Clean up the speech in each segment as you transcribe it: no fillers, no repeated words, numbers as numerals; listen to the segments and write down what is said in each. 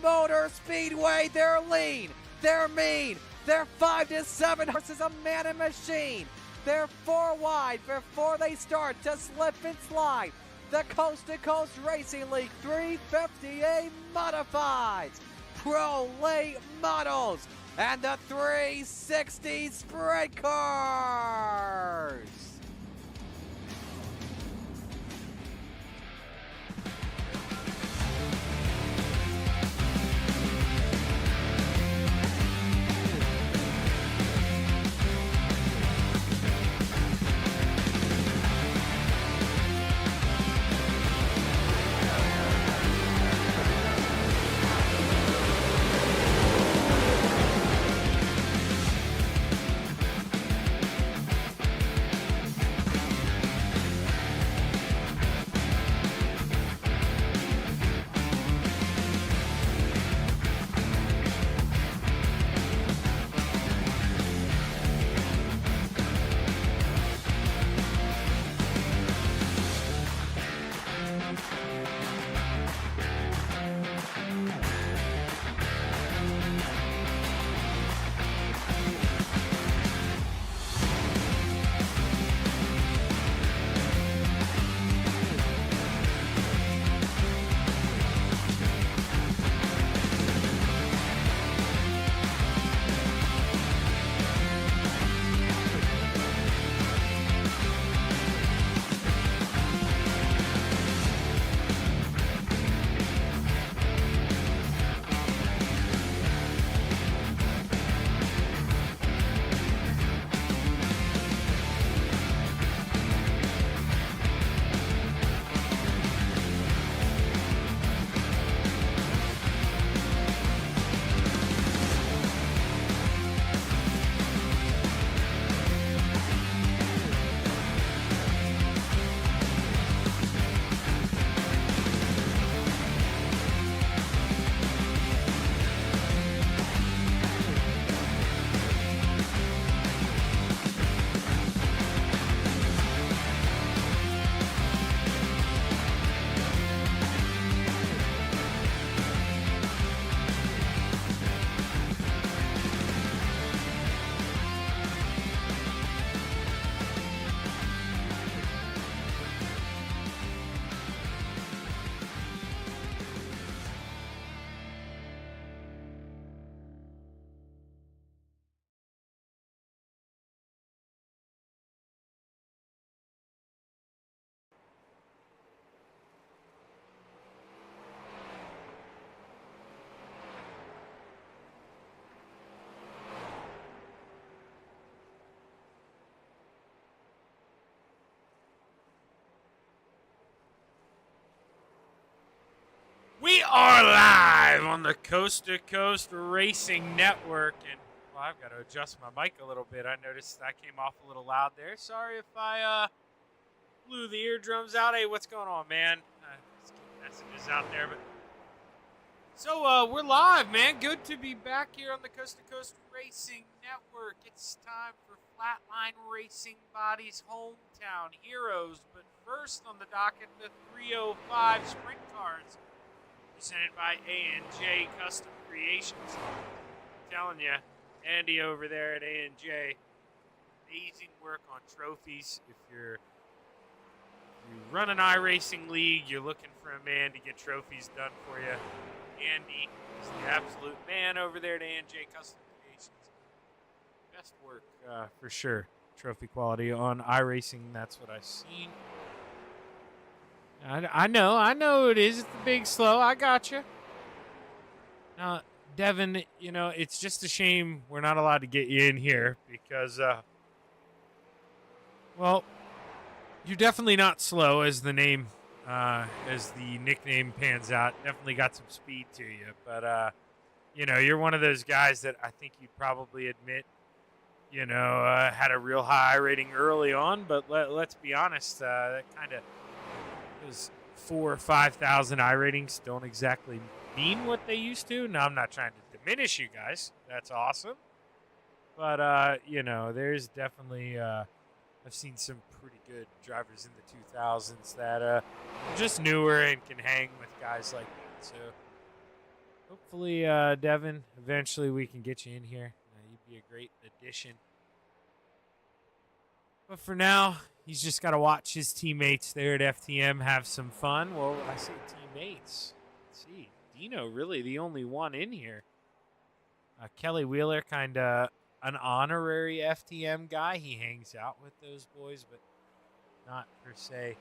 Motor Speedway. They're lean, they're mean, they're 5 to 7 horses, a man and machine. They're 4 wide before they start to slip and slide. The Coast to Coast Racing League 350A Modifieds, Pro Late Models, and the 360 Sprint Cars. We are live on the Coast to Coast Racing Network, and well, I've got to adjust my mic a little bit. I noticed I came off a little loud there. Sorry if I blew the eardrums out. Hey, what's going on, man? Just getting messages out there, but so we're live, man. Good to be back here on the Coast to Coast Racing Network. It's time for Flatline Racing Body's hometown heroes, but first on the docket, the 305 Sprint Cars, presented by A&J Custom Creations. I'm telling you, Andy over there at A&J, amazing work on trophies. If you run an iRacing league, you're looking for a man to get trophies done for you, Andy is the absolute man over there at A&J Custom Creations. Best work for sure. Trophy quality on iRacing, that's what I've seen. I know it is. It's the big slow. I got you. Now, Devin, you know, it's just a shame we're not allowed to get you in here because, well, you're definitely not slow as the name, as the nickname pans out. Definitely got some speed to you. But, you know, you're one of those guys that I think you'd probably admit, you know, had a real high rating early on. But let's be honest, that kind of... Those 4,000 or 5,000 I ratings don't exactly mean what they used to. Now, I'm not trying to diminish you guys. That's awesome. But, you know, there's definitely, I've seen some pretty good drivers in the 2000s that are just newer and can hang with guys like that. So, Hopefully, Devin, eventually we can get you in here. You'd be a great addition. But for now, he's just got to watch his teammates there at FTM have some fun. Well, I say teammates. Let's see. Dino really the only one in here. Kelly Wheeler, kind of an honorary FTM guy. He hangs out with those boys, but not per se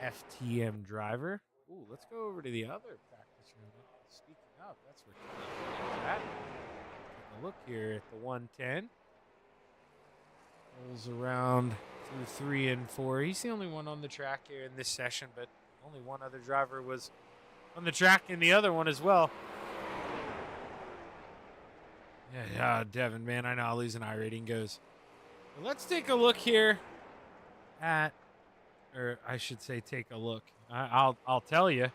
FTM driver. Ooh, let's go over to the other practice room. Speaking of, that's where Kelly's at. Take a look here at the 110. Rolls around through 3 and 4. He's the only one on the track here in this session, but only one other driver was on the track in the other one as well. Yeah, Devin, man, I know I'll lose an I rating goes. But let's take a look here at, or I should say take a look. I'll tell you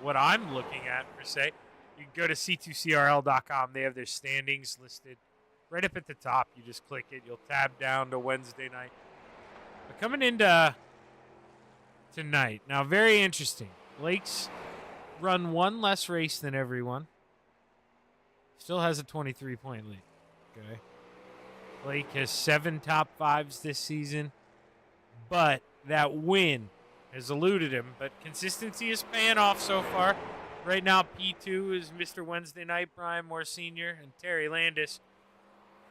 what I'm looking at, per se. You can go to c2crl.com. They have their standings listed right up at the top. You just click it. You'll tab down to Wednesday night. But coming into tonight, now very interesting. Blake's run one less race than everyone. Still has a 23-point lead. Okay. Blake has 7 top 5s this season, but that win has eluded him. But consistency is paying off so far. Right now, P2 is Mr. Wednesday Night, Brian Moore Sr., and Terry Landis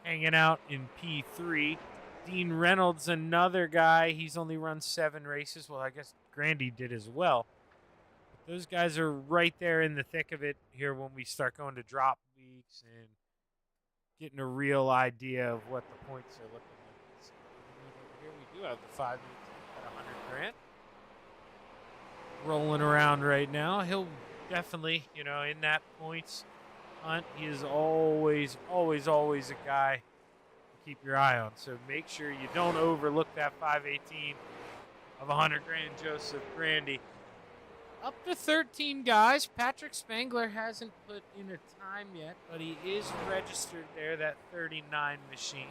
hanging out in P3. Dean Reynolds, another guy. He's only run 7 races. Well, I guess Grandy did as well. But those guys are right there in the thick of it here when we start going to drop weeks and getting a real idea of what the points are looking like. So here we do have the 5 at 100 grand. Rolling around right now. He'll definitely, in that points hunt, he is always a guy to keep your eye on. So make sure you don't overlook that 518 of 100 grand, Joseph Grandy. Up to 13 guys. Patrick Spangler hasn't put in a time yet, but he is registered there, that 39 machine.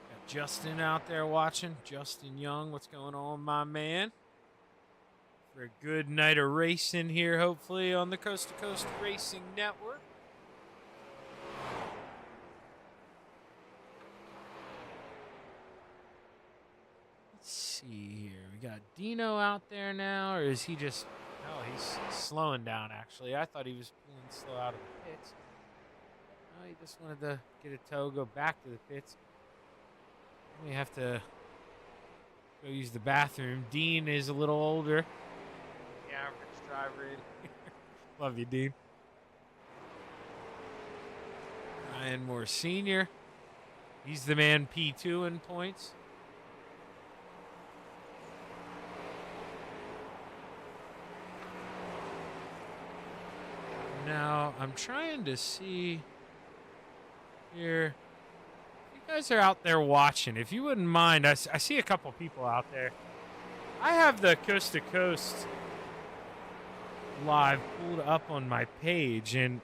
Got Justin out there watching. Justin Young, what's going on, my man? For a good night of racing here, hopefully, on the Coast2Coast Racing Network. Let's see here. We got Dino out there now, or is he just... No, he's slowing down, actually. I thought he was pulling slow out of the pits. No, he just wanted to get a tow, go back to the pits. We have to go use the bathroom. Dean is a little older. The average driver in here. Love you, Dean. Ryan Moore Sr. He's the man P2 in points. Now, I'm trying to see here. You guys are out there watching. If you wouldn't mind, I see a couple people out there. I have the Coast2Coast live pulled up on my page, and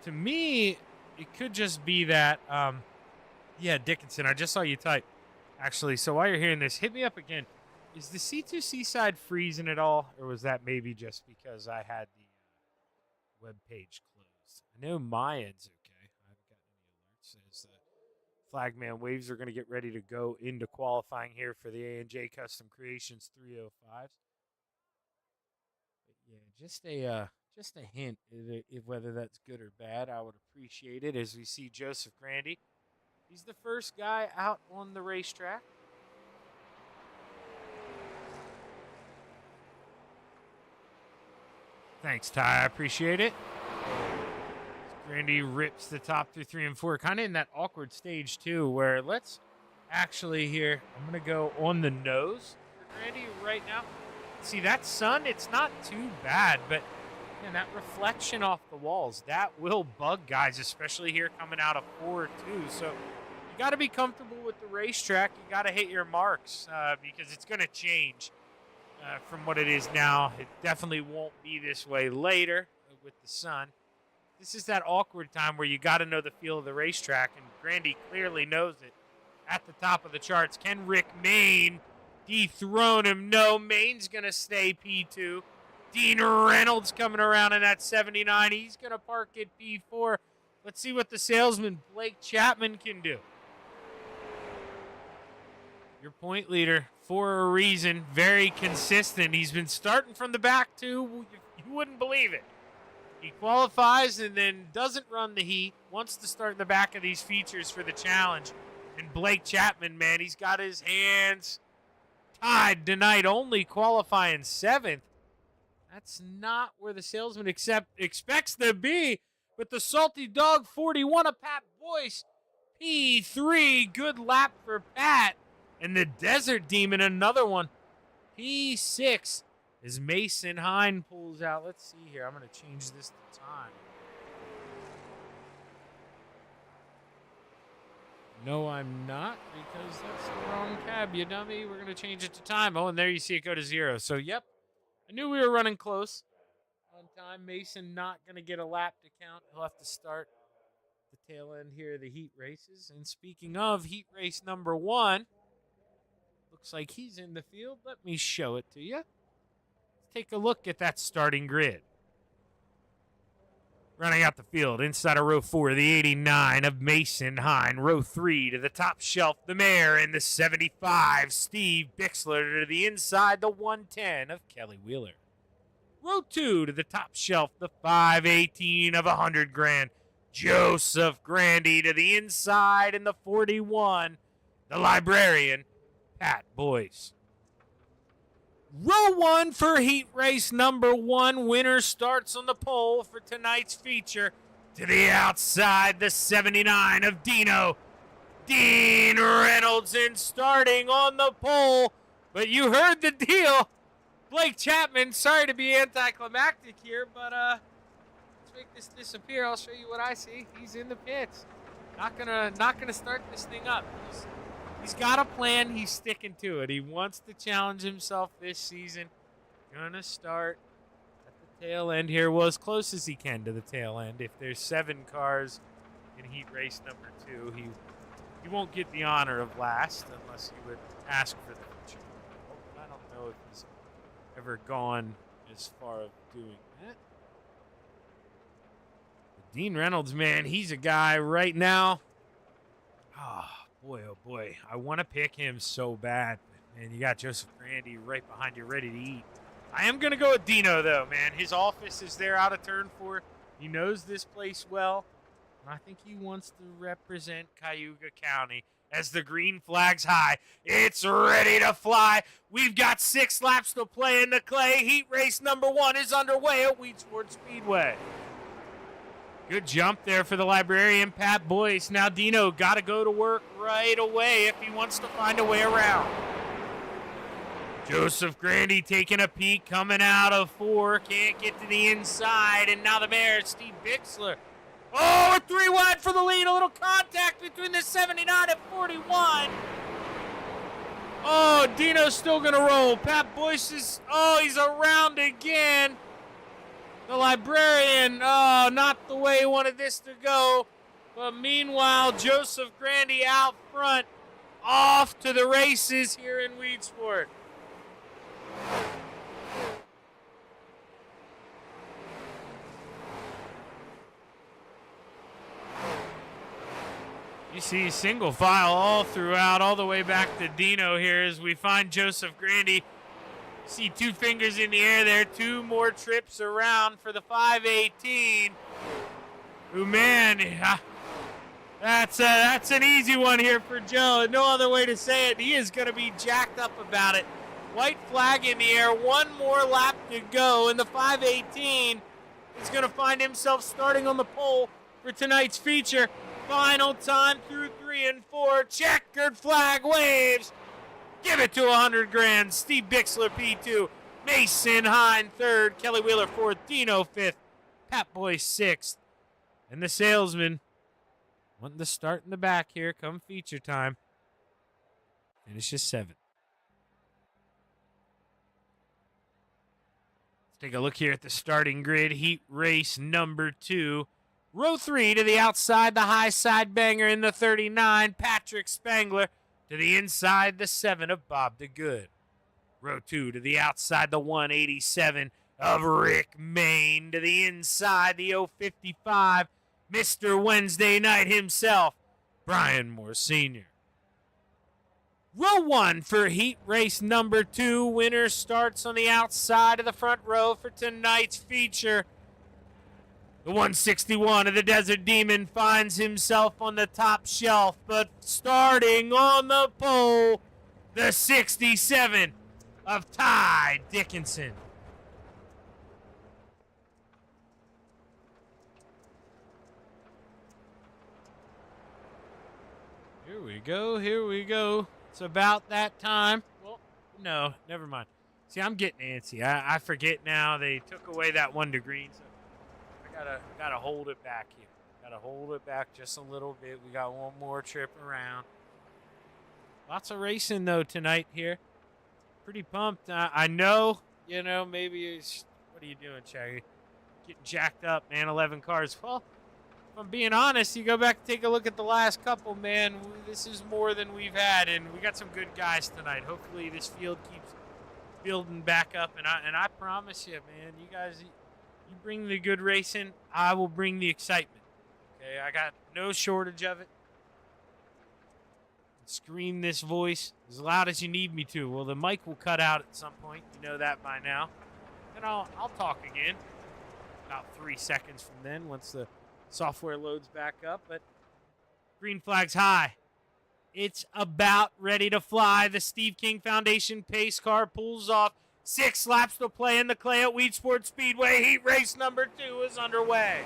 to me, it could just be that, yeah, Dickinson, I just saw you type, actually. So while you're hearing this, hit me up again. Is the C2C side freezing at all, or was that maybe just because I had the web page closed? I know my end's okay. I haven't gotten any alerts. As the Flagman Waves are going to get ready to go into qualifying here for the A&J Custom Creations 305s. But yeah, just a hint, if whether that's good or bad, I would appreciate it. As we see Joseph Grandy, he's the first guy out on the racetrack. Thanks, Ty. I appreciate it. Grandy rips the top through 3 and 4. Kind of in that awkward stage, too, where let's actually here, I'm going to go on the nose for Grandy right now. See, that sun, it's not too bad, but man, that reflection off the walls, that will bug guys, especially here coming out of 4-2. So you got to be comfortable with the racetrack. You got to hit your marks because it's going to change. From what it is now. It definitely won't be this way later with the sun. This is that awkward time where you got to know the feel of the racetrack, and Grandy clearly knows it. At the top of the charts, can Rick Main dethrone him? No, Main's going to stay P2. Dean Reynolds coming around in that 79. He's going to park at P4. Let's see what the salesman, Blake Chapman, can do. Your point leader, for a reason, very consistent. He's been starting from the back, too. You wouldn't believe it. He qualifies and then doesn't run the heat, wants to start in the back of these features for the challenge. And Blake Chapman, man, he's got his hands tied tonight, only qualifying 7th. That's not where the salesman expects to be. But the Salty Dog 41 of Pat Boyce, P3, good lap for Pat. And the Desert Demon, another one, P6, as Mason Hine pulls out. Let's see here. I'm going to change this to time. No, I'm not, because that's the wrong cab, you dummy. We're going to change it to time. Oh, and there you see it go to 0. So, yep, I knew we were running close on time. Mason not going to get a lap to count. He'll have to start the tail end here of the heat races. And speaking of heat race number 1, looks like he's in the field. Let me show it to you. Let's take a look at that starting grid. Running out the field, inside of row 4, the 89 of Mason Hine. Row 3 to the top shelf, the Mayor in the 75, Steve Bixler. To the inside, the 110 of Kelly Wheeler. Row 2 to the top shelf, the 518 of $100,000, Joseph Grandy. To the inside, in the 41, the Librarian, Pat Boyce. Row 1 for heat race number 1. Winner starts on the pole for tonight's feature. To the outside, the 79 of Dino. Dean Reynolds in starting on the pole. But you heard the deal. Blake Chapman, sorry to be anticlimactic here, but let's make this disappear. I'll show you what I see. He's in the pits. Not gonna start this thing up. He's got a plan. He's sticking to it. He wants to challenge himself this season. Gonna start at the tail end here. Well, as close as he can to the tail end. If there's 7 cars in heat race number 2, he won't get the honor of last unless he would ask for the feature. I don't know if he's ever gone as far of doing that. But Dean Reynolds, man, he's a guy right now. Boy, oh boy, I want to pick him so bad. And you got Joseph Grandy right behind you, ready to eat. I am going to go with Dino, though, man. His office is there out of turn 4. He knows this place well. And I think he wants to represent Cayuga County as the green flag's high. It's ready to fly. We've got 6 laps to play in the clay. Heat race number 1 is underway at Weedsport Speedway. Good jump there for the Librarian, Pat Boyce. Now Dino got to go to work right away if he wants to find a way around. Joseph Grandy taking a peek, coming out of 4. Can't get to the inside. And now the Mayor, Steve Bixler. Oh, a 3 wide for the lead. A little contact between the 79 and 41. Oh, Dino's still going to roll. Pat Boyce is, he's around again. The Librarian, not the way he wanted this to go. But meanwhile, Joseph Grandy out front, off to the races here in Weedsport. You see single file all throughout, all the way back to Dino here as we find Joseph Grandy. See 2 fingers in the air there, 2 more trips around for the 518. Ooh, man, that's an easy one here for Joe. No other way to say it. He is going to be jacked up about it. White flag in the air, 1 more lap to go, and the 518 is going to find himself starting on the pole for tonight's feature. Final time through 3 and 4. Checkered flag waves. Give it to $100,000. Steve Bixler, P2. Mason Hine, 3rd. Kelly Wheeler, 4th. Dino, 5th. Pat Boyce, 6th. And the salesman wanting to start in the back here come feature time. Finishes 7th. Let's take a look here at the starting grid. Heat race number 2. Row 3 to the outside, the high side banger in the 39, Patrick Spangler. To the inside, the 7 of Bob DeGood. Row 2 to the outside, the 187 of Rick Main to the inside, the 055, Mr. Wednesday Night himself, Brian Moore Sr. Row 1 for heat race number 2. Winner starts on the outside of the front row for tonight's feature. The 161 of the Desert Demon finds himself on the top shelf, but starting on the pole, the 67 of Ty Dickinson. Here we go. It's about that time. Well, no, never mind. See, I'm getting antsy. I forget now. They took away that 1 to green, so I gotta hold it back here. Gotta hold it back just a little bit. We got one more trip around. Lots of racing though tonight here. Pretty pumped. I know, maybe it's, what are you doing, Shaggy? Getting jacked up, man. 11 cars. Well, if I'm being honest, you go back and take a look at the last couple, man. This is more than we've had, and we got some good guys tonight. Hopefully this field keeps building back up, and I promise you, man, you guys, you bring the good racing, I will bring the excitement. Okay, I got no shortage of it. Scream this voice as loud as you need me to. Well, the mic will cut out at some point. You know that by now. And I'll talk again about 3 seconds from then once the software loads back up. But green flag's high. It's about ready to fly. The Steve King Foundation pace car pulls off. 6 laps to play in the clay at Wheat Sport Speedway. Heat race number 2 is underway.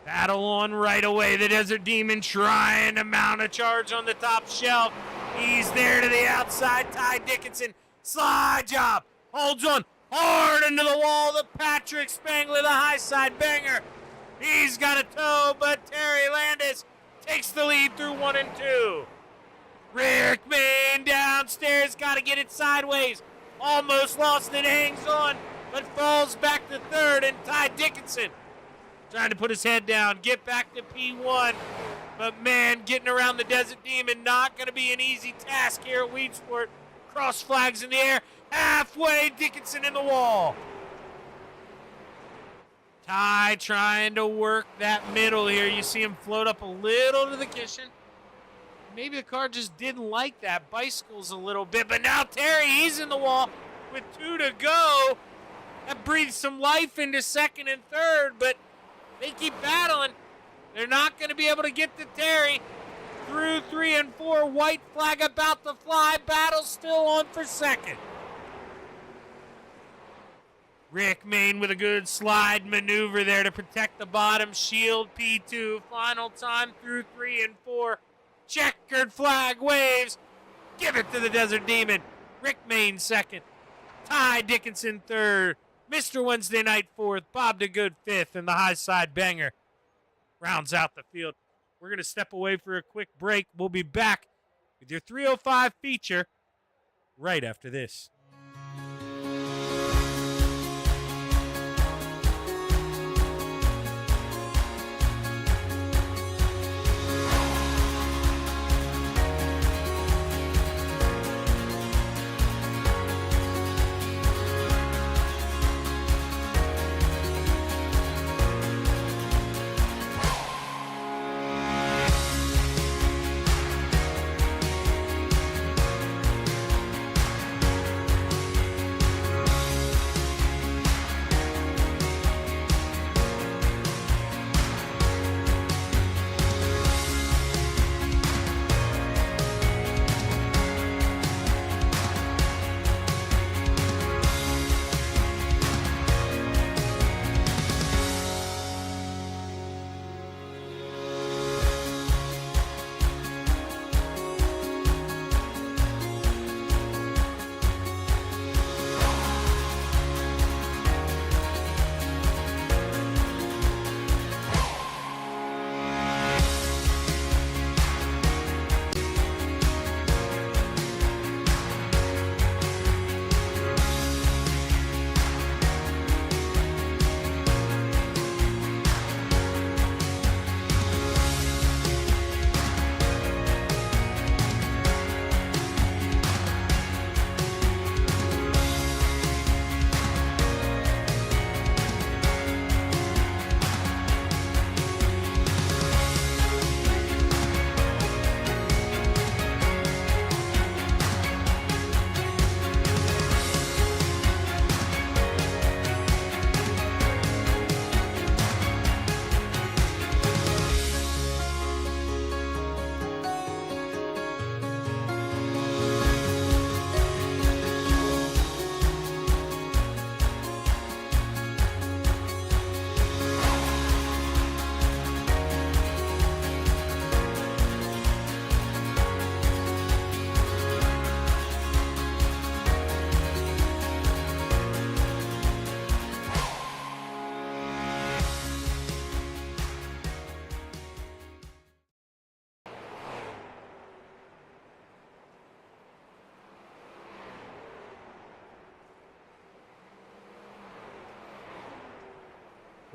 Battle on right away. The Desert Demon trying to mount a charge on the top shelf. He's there to the outside. Ty Dickinson, slide job. Holds on hard into the wall. The Patrick Spangler, the high side banger. He's got a toe, but Terry Landis takes the lead through 1 and 2. Rick Main downstairs, got to get it sideways. Almost lost it, hangs on, but falls back to 3rd, and Ty Dickinson trying to put his head down, get back to P1. But, man, getting around the Desert Demon, not going to be an easy task here at Wheat Sport. Cross flags in the air. Halfway, Dickinson in the wall. Ty trying to work that middle here. You see him float up a little to the cushion. Maybe the car just didn't like that. Bicycles a little bit. But now Terry, he's in the wall with 2 to go. That breathes some life into 2nd and 3rd, but they keep battling. They're not going to be able to get to Terry. Through 3 and 4, white flag about to fly. Battle still on for 2nd. Rick Main with a good slide maneuver there to protect the bottom shield. P2, final time through 3 and 4. Checkered flag waves. Give it to the Desert Demon. Rick Main 2nd. Ty Dickinson 3rd. Mr. Wednesday Night 4th, Bob DeGood 5th, and the high side banger rounds out the field. We're going to step away for a quick break. We'll be back with your 305 feature right after this.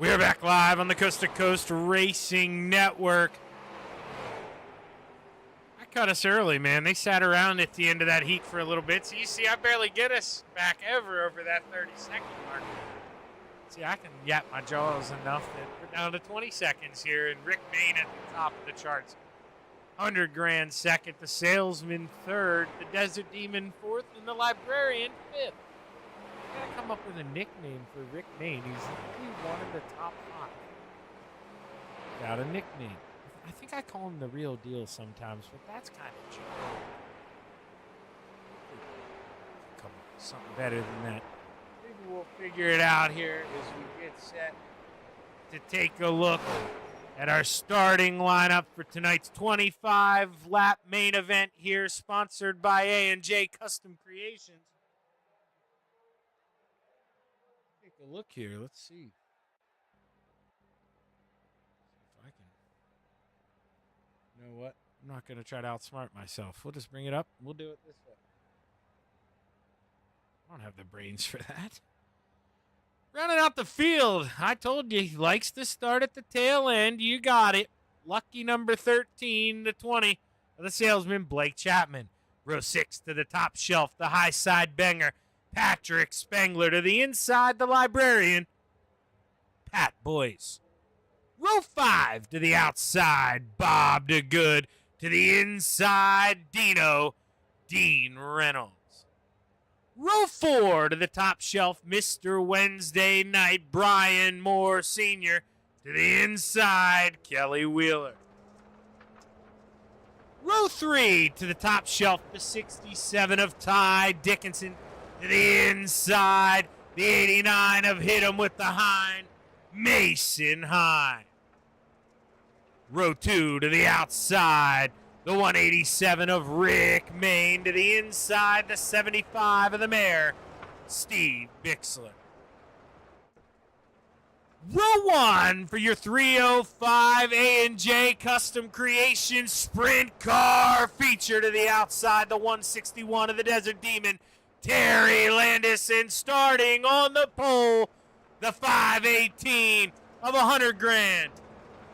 We're back live on the Coast to Coast Racing Network. I cut us early, man. They sat around at the end of that heat for a little bit. So you see, I barely get us back ever over that 30-second mark. See, I can yap my jaws enough that we're down to 20 seconds here, and Rick Main at the top of the charts. 100 grand second, the Salesman third, the Desert Demon fourth, and the Librarian fifth. I gotta come up with a nickname for Rick Main. He's only one of the top 5. Got a nickname. I think I call him the real deal sometimes, but that's kind of cheap. Come on, something better than that. Maybe we'll figure it out here as we get set to take a look at our starting lineup for tonight's 25-lap main event here, sponsored by A&J Custom Creations. Take a look here. Let's see. If I can. You know what? I'm not going to try to outsmart myself. We'll just bring it up. We'll do it this way. I don't have the brains for that. Rounding out the field. I told you he likes to start at the tail end. You got it. Lucky number 13 to 20 of the Salesman, Blake Chapman. Row 6 to the top shelf, the high side banger, Patrick Spangler. To the inside, the Librarian, Pat Boyce. Row 5 to the outside, Bob DeGood. To the inside, Dean Reynolds. Row 4 to the top shelf, Mr. Wednesday Night, Brian Moore Sr. To the inside, Kelly Wheeler. Row 3 to the top shelf, the 67 of Ty Dickinson. To the inside, the 89 of Hit 'em with the Hind, Mason Hine. Row 2 to the outside, the 187 of Rick Main. To the inside, the 75 of the Mayor, Steve Bixler. Row 1 for your 305 A&J Custom Creations Sprint Car feature. To the outside, the 161 of the Desert Demon, Terry Landis. And starting on the pole, the 518 of 100 grand,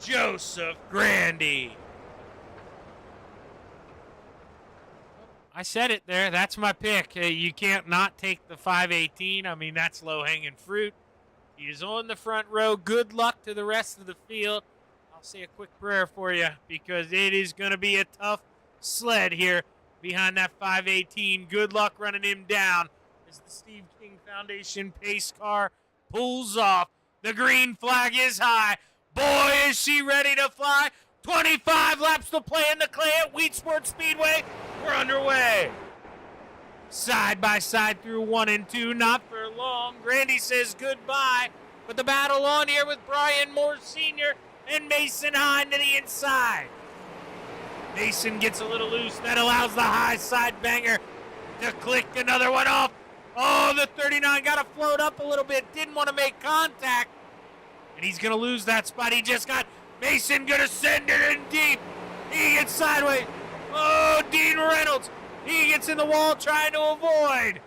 Joseph Grandy. I said it there. That's my pick. You can't not take the 518. I mean, that's low-hanging fruit. He is on the front row. Good luck to the rest of the field. I'll say a quick prayer for you because it is going to be a tough sled here behind that 518. Good luck running him down as the Steve King Foundation pace car pulls off. The green flag is high. Boy, is she ready to fly. 25 laps to play in the clay at Wheat Sport Speedway. We're underway. Side by side through 1 and 2, not for long. Grandy says goodbye, but the battle on here with Brian Moore Sr. and Mason Hine to the inside. Mason gets a little loose. That allows the high side banger to click another one off. Oh, the 39 got to float up a little bit. Didn't want to make contact. And he's going to lose that spot. He just got Mason going to send it in deep. He gets sideways. Oh, Dean Reynolds. He gets in the wall trying to avoid.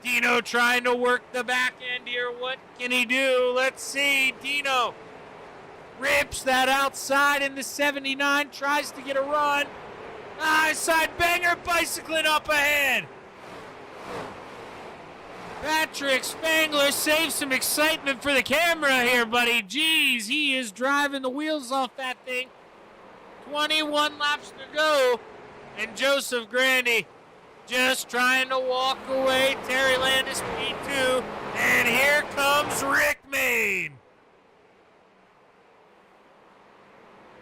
Dino trying to work the back end here. What can he do? Let's see. Dino rips that outside in the 79. Tries to get a run. High side banger. Bicycling up ahead. Patrick Spangler saves some excitement for the camera here, buddy. Jeez, he is driving the wheels off that thing. 21 laps to go. And Joseph Grandy just trying to walk away. Terry Landis, P2. And here comes Rick Main.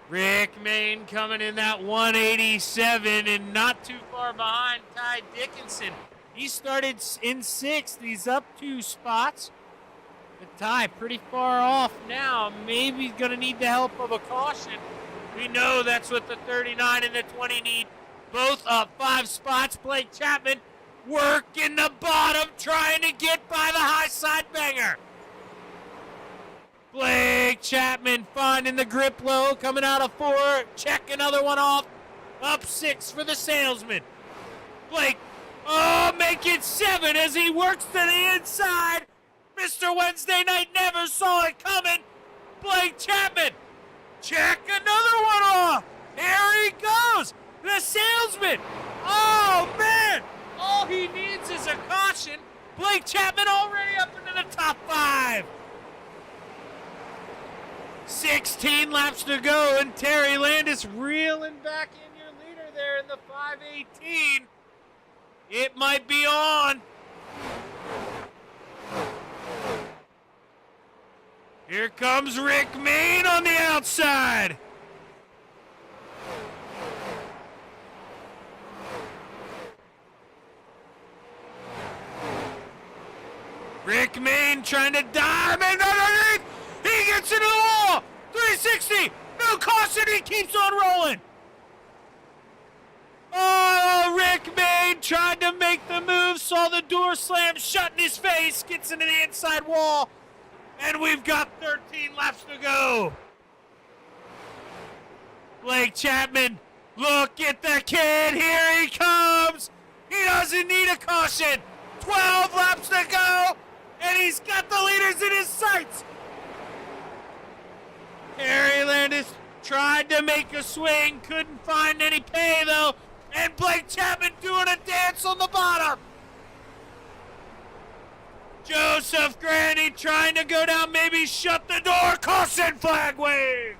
Rick Main coming in that 187 and not too far behind Ty Dickinson. He started in 6th. He's up 2 spots. But Ty pretty far off now. Maybe he's going to need the help of a caution. We know that's what the 39 and the 20 need. Both up 5 spots. Blake Chapman working the bottom, trying to get by the high side banger. Blake Chapman finding the grip low, coming out of 4. Check another one off. Up 6 for the Salesman. Blake, make it 7 as he works to the inside. Mr. Wednesday Night never saw it coming. Blake Chapman. Check another one off. Here he goes. The salesman. Oh, man. All he needs is a caution. Blake Chapman already up into the top 5. 16 laps to go, and Terry Landis reeling back in your leader there in the 5:18. It might be on. Here comes Rick Mayne on the outside. Rick Mayne trying to diamond underneath. He gets into the wall. 360. No caution. He keeps on rolling. Oh, Rick Mayne tried to make the move. Saw the door slam shut in his face. Gets into the inside wall. And we've got 13 laps to go. Blake Chapman, look at the kid. Here he comes. He doesn't need a caution. 12 laps to go. And he's got the leaders in his sights. Terry Landis tried to make a swing. Couldn't find any pay, though. And Blake Chapman doing a dance on the bottom. Joseph Grandy trying to go down, maybe shut the door. Caution flag wave.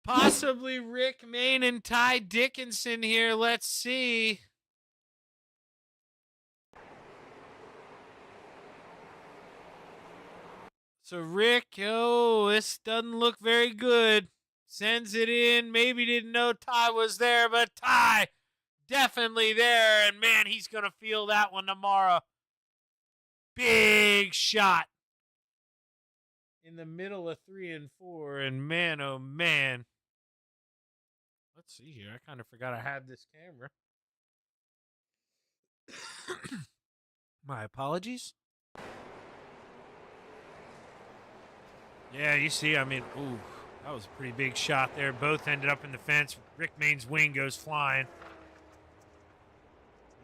Possibly Rick Mayne and Ty Dickinson here. Let's see. So Rick, this doesn't look very good. Sends it in. Maybe didn't know Ty was there, but Ty definitely there. And, man, he's going to feel that one tomorrow. Big shot in the middle of 3 and 4. And, man, oh, man. Let's see here. I kind of forgot I had this camera. My apologies. Yeah, you see, I mean, ooh, that was a pretty big shot there. Both ended up in the fence. Rick Mayne's wing goes flying.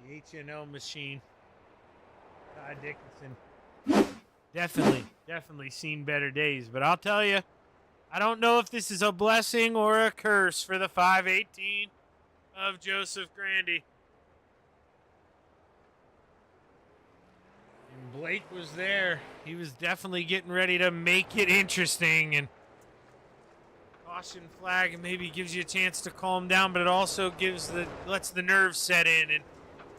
The HNL machine. Ty Dickinson. Definitely seen better days. But I'll tell you, I don't know if this is a blessing or a curse for the 518 of Joseph Grandy. And Blake was there. He was definitely getting ready to make it interesting. And caution flag maybe gives you a chance to calm down, but it also lets the nerves set in. And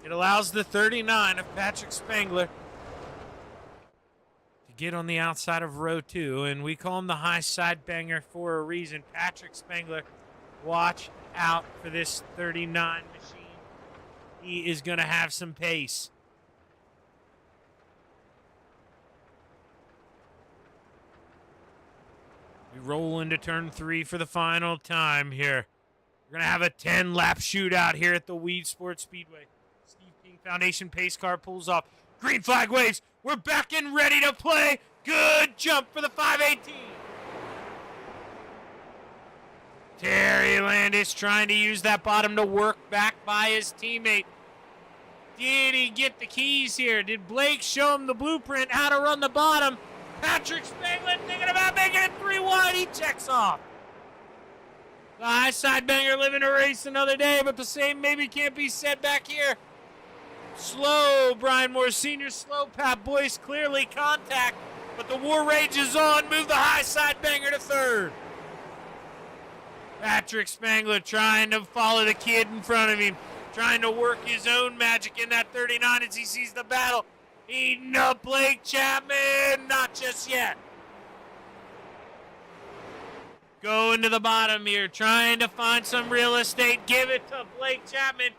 it allows the 39 of Patrick Spangler to get on the outside of row 2. And we call him the high side banger for a reason. Patrick Spangler, watch out for this 39 machine. He is going to have some pace. We roll into turn 3 for the final time here. We're going to have a 10-lap shootout here at the Weed Sports Speedway. Steve King Foundation pace car pulls off. Green flag waves. We're back and ready to play. Good jump for the 518. Terry Landis trying to use that bottom to work back by his teammate. Did he get the keys here? Did Blake show him the blueprint how to run the bottom? Patrick Spangler thinking about making it 3 wide. He checks off. The high side banger living a race another day, but the same maybe can't be said back here. Slow, Brian Moore Sr., slow, Pat Boyce, clearly contact, but the war rage is on. Move the high side banger to 3rd. Patrick Spangler trying to follow the kid in front of him, trying to work his own magic in that 39 as he sees the battle. Eating up Blake Chapman, not just yet. Going to the bottom here, trying to find some real estate. Give it to Blake Chapman.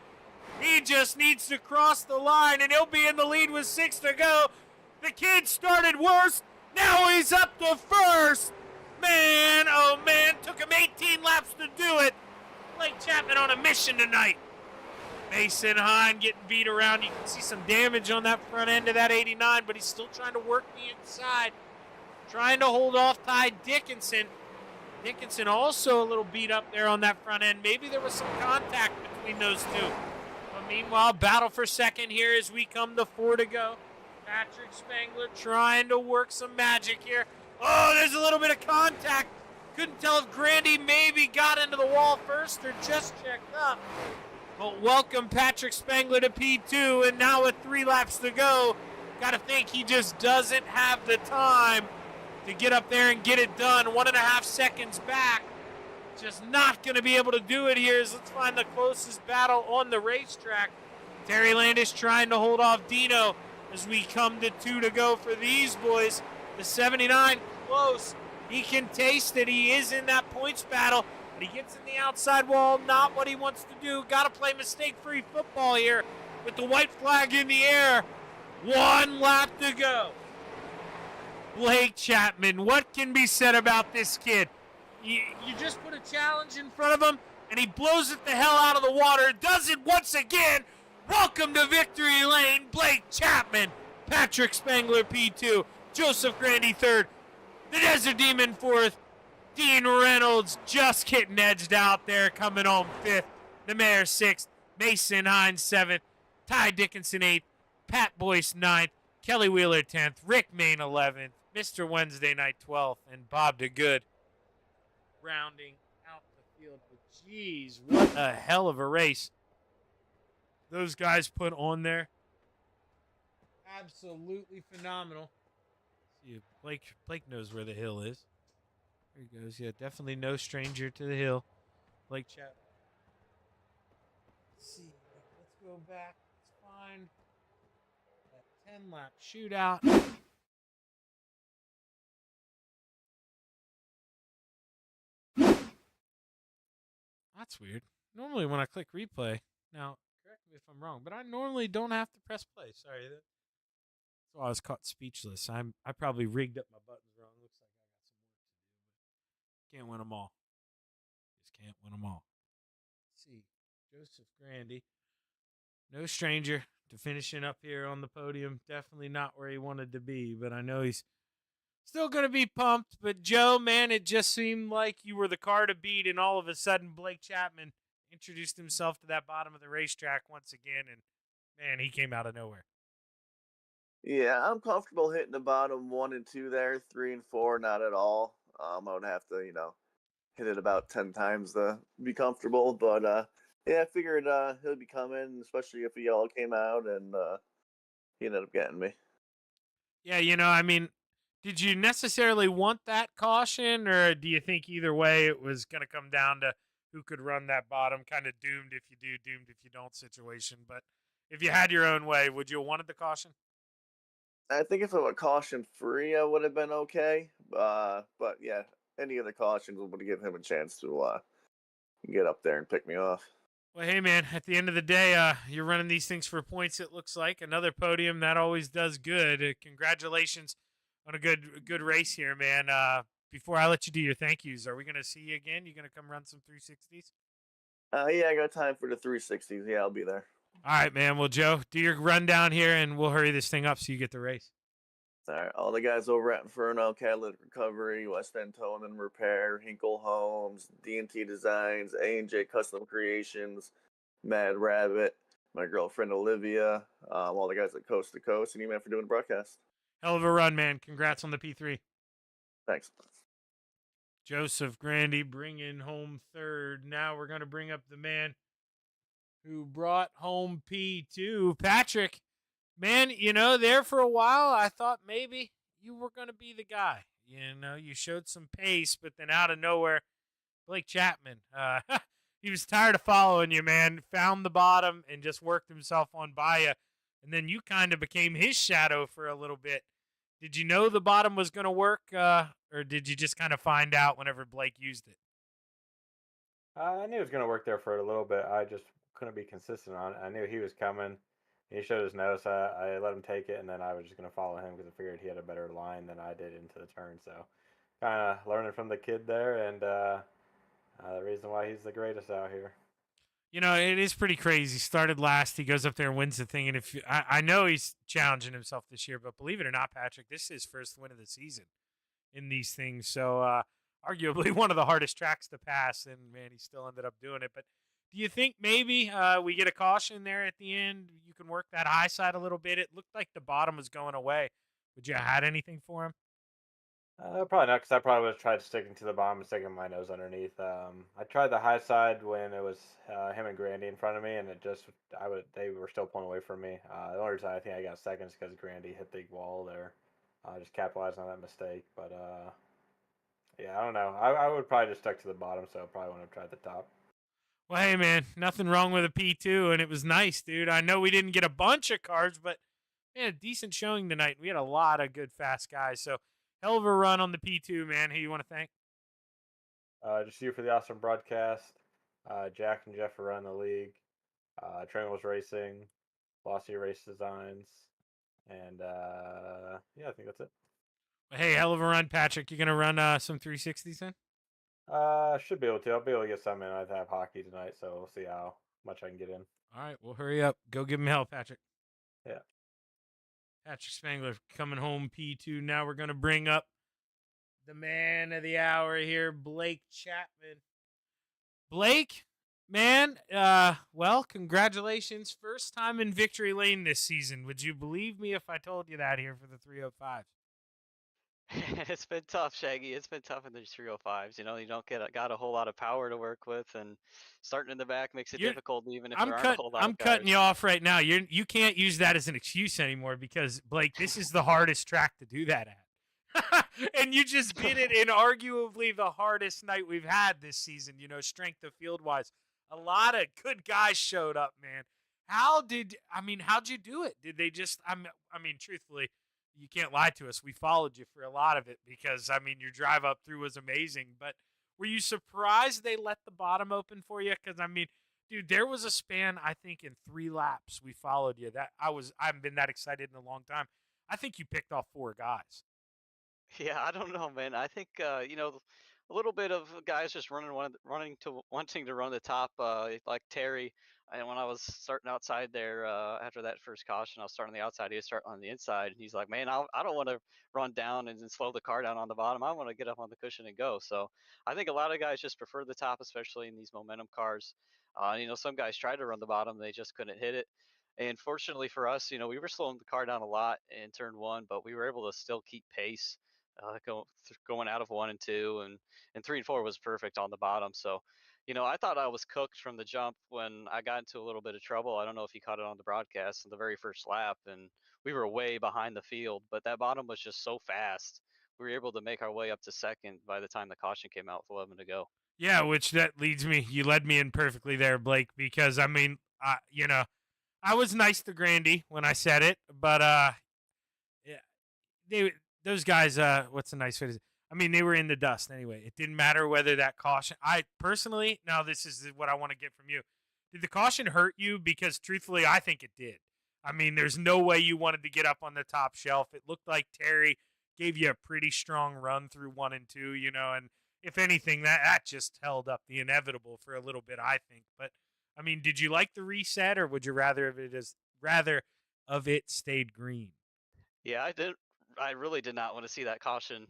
He just needs to cross the line, and he'll be in the lead with 6 to go. The kid started worse. Now he's up to 1st. Man, oh man, took him 18 laps to do it. Blake Chapman on a mission tonight. Mason Hine getting beat around. You can see some damage on that front end of that 89, but he's still trying to work the inside. Trying to hold off Ty Dickinson. Dickinson also a little beat up there on that front end. Maybe there was some contact between those two. But meanwhile, battle for second here as we come to 4 to go. Patrick Spangler trying to work some magic here. Oh, there's a little bit of contact. Couldn't tell if Grandy maybe got into the wall first or just checked up. But welcome Patrick Spangler to P2, and now with 3 laps to go, gotta think he just doesn't have the time to get up there and get it done. 1.5 seconds back. Just not going to be able to do it here. Let's find the closest battle on the racetrack. Terry Landis trying to hold off Dino as we come to 2 to go for these boys. The 79 close. He can taste it. He is in that points battle, but he gets in the outside wall. Not what he wants to do. Got to play mistake-free football here with the white flag in the air. 1 lap to go. Blake Chapman, what can be said about this kid? You just put a challenge in front of him, and he blows it the hell out of the water. Does it once again. Welcome to victory lane, Blake Chapman. Patrick Spangler, P2. Joseph Grandy, 3rd. The Desert Demon, 4th. Dean Reynolds just getting edged out there, coming home 5th. The Mayor, 6th. Mason Hines, 7th. Ty Dickinson, 8th. Pat Boyce, 9th. Kelly Wheeler, 10th. Rick Main, 11th. Mr. Wednesday Night, 12th. And Bob DeGood rounding out the field. But geez, what a hell of a race those guys put on there. Absolutely phenomenal. See, Blake knows where the hill is. There he goes. Yeah, definitely no stranger to the hill. Blake Chapman. Let's see. Let's go back. Let's find that 10-lap shootout. That's weird. Normally when I click replay, now correct me if I'm wrong, but I normally don't have to press play. Sorry. That's why I was caught speechless. I probably rigged up my buttons wrong. Looks like I got some work to do, but can't win them all. Just can't win them all. Let's see. Joseph Grandy. No stranger to finishing up here on the podium. Definitely not where he wanted to be, but I know he's still going to be pumped. But Joe, man, it just seemed like you were the car to beat, and all of a sudden Blake Chapman introduced himself to that bottom of the racetrack once again, and, man, he came out of nowhere. Yeah, I'm comfortable hitting the bottom 1 and 2 there. 3 and 4, not at all. I would have to, hit it about 10 times to be comfortable. But, yeah, I figured he'll be coming, especially if he all came out, and he ended up getting me. Yeah, I mean, did you necessarily want that caution, or do you think either way it was going to come down to who could run that bottom, kind of doomed if you do, doomed if you don't situation? But if you had your own way, would you have wanted the caution? I think if it were caution-free, I would have been okay. But, yeah, any of the cautions would give him a chance to get up there and pick me off. Well, hey, man, at the end of the day, you're running these things for points, it looks like. Another podium, that always does good. Congratulations on a good race here, man. Before I let you do your thank yous, are we going to see you again? You going to come run some 360s? Yeah, I got time for the 360s. Yeah, I'll be there. All right, man. Well, Joe, do your rundown here, and we'll hurry this thing up so you get the race. All right, all the guys over at Inferno, Catalytic Recovery, West End Towing and Repair, Hinkle Homes, D&T Designs, A&J Custom Creations, Mad Rabbit, my girlfriend Olivia, all the guys at Coast to Coast, and you, man, for doing the broadcast. Hell of a run, man. Congrats on the P3. Thanks. Joseph Grandy bringing home 3rd. Now we're going to bring up the man who brought home P2, Patrick. Man, there for a while, I thought maybe you were going to be the guy. You showed some pace, but then out of nowhere, Blake Chapman, he was tired of following you, man. Found the bottom and just worked himself on by you. And then you kind of became his shadow for a little bit. Did you know the bottom was going to work, or did you just kind of find out whenever Blake used it? I knew it was going to work there for a little bit. I just couldn't be consistent on it. I knew he was coming. He showed his nose. I let him take it, and then I was just going to follow him because I figured he had a better line than I did into the turn. So kind of learning from the kid there, and the reason why he's the greatest out here. It is pretty crazy. He started last. He goes up there and wins the thing. And I know he's challenging himself this year, but believe it or not, Patrick, this is his first win of the season in these things. So arguably one of the hardest tracks to pass, and, man, he still ended up doing it. But Do you think maybe we get a caution there at the end? You can work that high side a little bit. It looked like the bottom was going away. Would you have had anything for him? Probably not, because I probably would have tried sticking to the bottom and sticking my nose underneath. I tried the high side when it was him and Grandy in front of me, and they were still pulling away from me. The only reason I think I got second is because Grandy hit the wall there, just capitalizing on that mistake. But yeah, I don't know. I would probably just stuck to the bottom, so I probably wouldn't have tried the top. Well, hey, man, nothing wrong with a P2, and it was nice, dude. I know we didn't get a bunch of cars, but we had a decent showing tonight. We had a lot of good, fast guys. So, hell of a run on the P2, man. Who you want to thank? Just you for the awesome broadcast. Jack and Jeff for running the league. Trangles Racing, Glossy Race Designs, and yeah, I think that's it. Well, hey, hell of a run, Patrick. You going to run some 360s then? Should be able to. I'll be able to get some in. I have hockey tonight, so we'll see how much I can get in. All right, well, hurry up. Go give him hell, Patrick. Yeah. Patrick Spangler coming home P2. Now we're going to bring up the man of the hour here, Blake Chapman. Blake, man, well, congratulations. First time in victory lane this season. Would you believe me if I told you that here for the 305s? It's been tough, Shaggy. It's been tough in these 305s. You know, you don't got a whole lot of power to work with, and starting in the back makes it difficult, even if there aren't a whole lot I'm of cutting cars. you off right now. You can't use that as an excuse anymore because Blake, this is the hardest track to do that at. And you just did it in arguably the hardest night we've had this season, you know, strength of field wise. A lot of good guys showed up, man. How'd you do it? Did they just truthfully, you can't lie to us. We followed you for a lot of it because your drive up through was amazing, but were you surprised they let the bottom open for you? Because dude, there was a span, I think, in 3 laps we followed you. I haven't been that excited in a long time. I think you picked off 4 guys. Yeah, I don't know, man. I think you know, a little bit of guys just wanting to run the top, like Terry. And when I was starting outside there after that first caution, I was starting on the outside. He was starting on the inside, and he's like, "Man, I don't want to run down and then slow the car down on the bottom. I want to get up on the cushion and go." So I think a lot of guys just prefer the top, especially in these momentum cars. You know, some guys tried to run the bottom, they just couldn't hit it. And fortunately for us, you know, we were slowing the car down a lot in turn one, but we were able to still keep pace going out of 1 and 2, and 3 and 4 was perfect on the bottom. So, you know, I thought I was cooked from the jump when I got into a little bit of trouble. I don't know if you caught it on the broadcast in the very first lap, and we were way behind the field, but that bottom was just so fast. We were able to make our way up to second by the time the caution came out with 11 to go. Yeah, which that leads me. You led me in perfectly there, Blake, because I was nice to Grandy when I said it, but yeah, those guys. What's a nice way to say? They were in the dust anyway. It didn't matter whether that caution. I personally, now this is what I want to get from you. Did the caution hurt you? Because truthfully, I think it did. There's no way you wanted to get up on the top shelf. It looked like Terry gave you a pretty strong run through 1 and 2, and if anything, that just held up the inevitable for a little bit, I think. But did you like the reset, or would you rather of it stayed green? Yeah, I did. I really did not want to see that caution.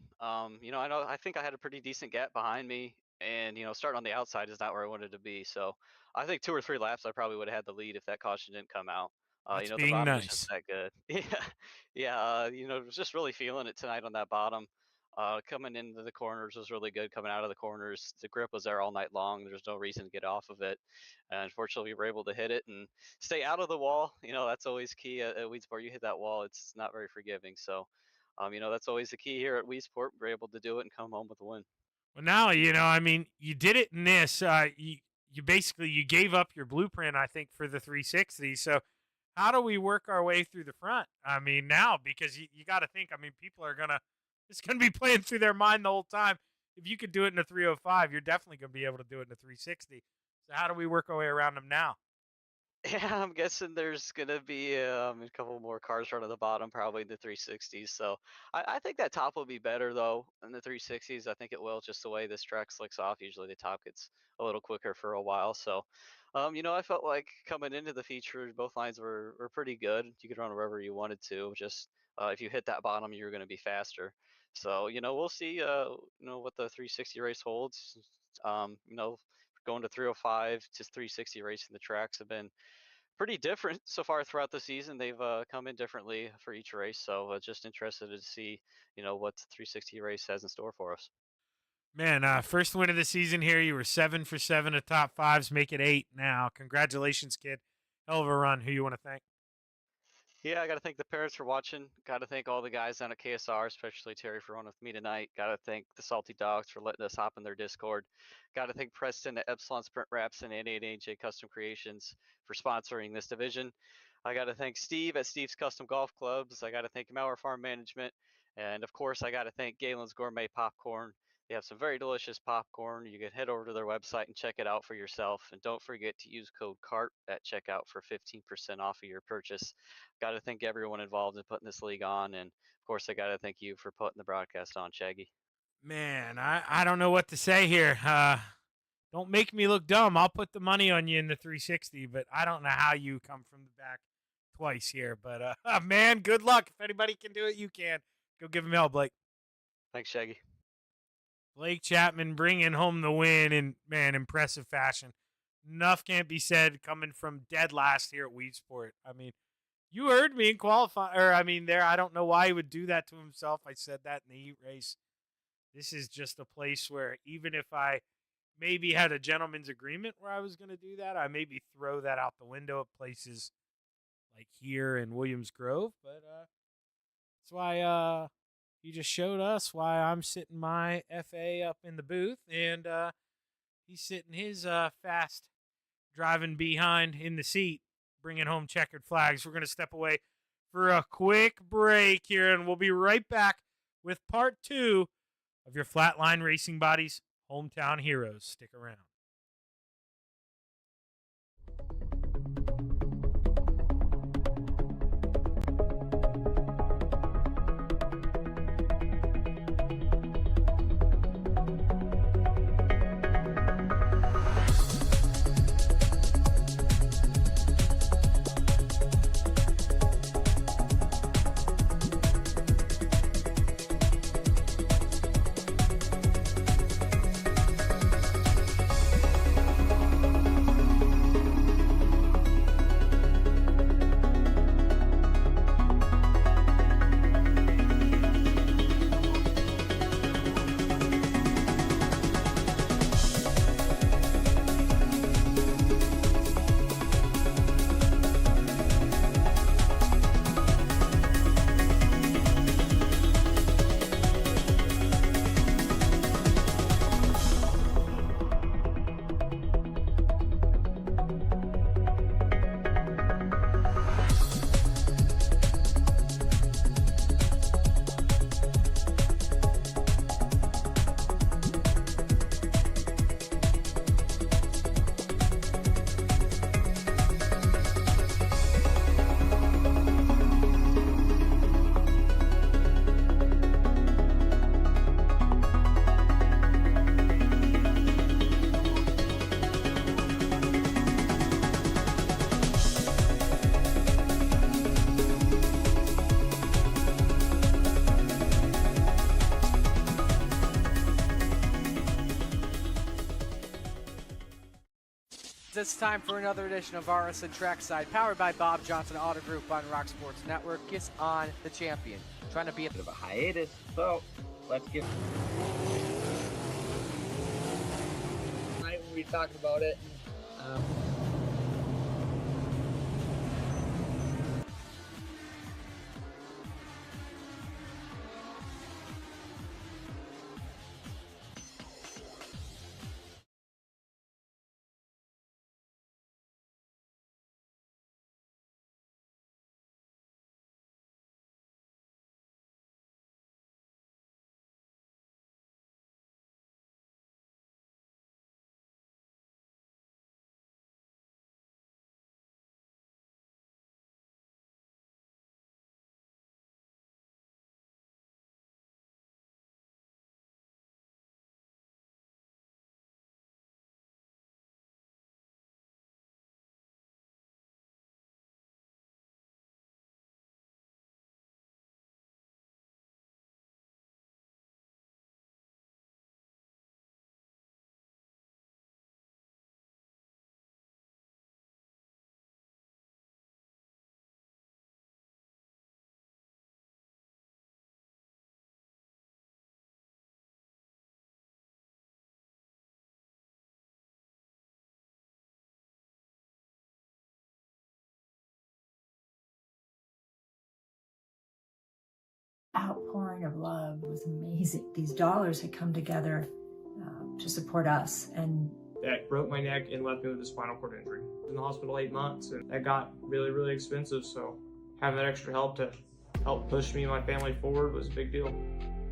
You know, I think I had a pretty decent gap behind me, and you know, starting on the outside is not where I wanted to be. So I think 2 or 3 laps, I probably would have had the lead if that caution didn't come out. You That's know, the being bottom was just nice. that good. Yeah, yeah. You know, was just really feeling it tonight on that bottom. Coming into the corners was really good. Coming out of the corners, the grip was there all night long. There's no reason to get off of it. And unfortunately, we were able to hit it and stay out of the wall. You know, that's always key at Weedsport. You hit that wall, it's not very forgiving. So, you know, that's always the key here at Weedsport. We're able to do it and come home with a win. Well, now you did it in this. You basically you gave up your blueprint, I think, for the 360. So, how do we work our way through the front? Now because you got to think. People are it's gonna be playing through their mind the whole time. If you could do it in a 305, you're definitely gonna be able to do it in a 360. So, how do we work our way around them now? Yeah, I'm guessing there's gonna be a couple more cars running the bottom, probably in the 360s. So I think that top will be better though in the 360s. I think it will, just the way this track slicks off. Usually the top gets a little quicker for a while. So, you know, I felt like coming into the feature, both lines were pretty good. You could run wherever you wanted to. Just if you hit that bottom, you're going to be faster. So, you know, we'll see. You know what the 360 race holds. You know, going to 305 to 360 racing, the tracks have been pretty different so far throughout the season. They've come in differently for each race, so just interested to see, what the 360 race has in store for us. Man, first win of the season here. You were 7 for 7 of top fives, make it 8 now. Congratulations, kid. Hell of a run. Who you want to thank? Yeah, I got to thank the parents for watching. Got to thank all the guys down at KSR, especially Terry for running with me tonight. Got to thank the Salty Dogs for letting us hop in their Discord. Got to thank Preston at Epsilon Sprint Wraps and 88AJ Custom Creations for sponsoring this division. I got to thank Steve at Steve's Custom Golf Clubs. I got to thank Mauer Farm Management. And of course, I got to thank Galen's Gourmet Popcorn. They have some very delicious popcorn. You can head over to their website and check it out for yourself. And don't forget to use code CART at checkout for 15% off of your purchase. Got to thank everyone involved in putting this league on. And of course, I got to thank you for putting the broadcast on, Shaggy. Man, I don't know what to say here. Don't make me look dumb. I'll put the money on you in the 360, but I don't know how you come from the back twice here. But, man, good luck. If anybody can do it, you can. Go give him hell, Blake. Thanks, Shaggy. Blake Chapman bringing home the win in, man, impressive fashion. Enough can't be said coming from dead last here at Weedsport. I mean, you heard me in there. I don't know why he would do that to himself. I said that in the heat race. This is just a place where even if I maybe had a gentleman's agreement where I was going to do that, I maybe throw that out the window at places like here in Williams Grove. But that's why he just showed us why I'm sitting my FA up in the booth, and he's sitting his fast driving behind in the seat, bringing home checkered flags. We're going to step away for a quick break here, and we'll be right back with part 2 of your Flatline Racing Bodies Hometown Heroes. Stick around. It's time for another edition of RSN Trackside, powered by Bob Johnson Auto Group on Rock Sports Network. Kiss on the champion, trying to be a bit of a hiatus, so let's get right when we talked about it. outpouring of love was amazing. These dollars had come together to support us, and that broke my neck and left me with a spinal cord injury. I was in the hospital 8 months, and that got really, really expensive. So having that extra help to help push me and my family forward was a big deal.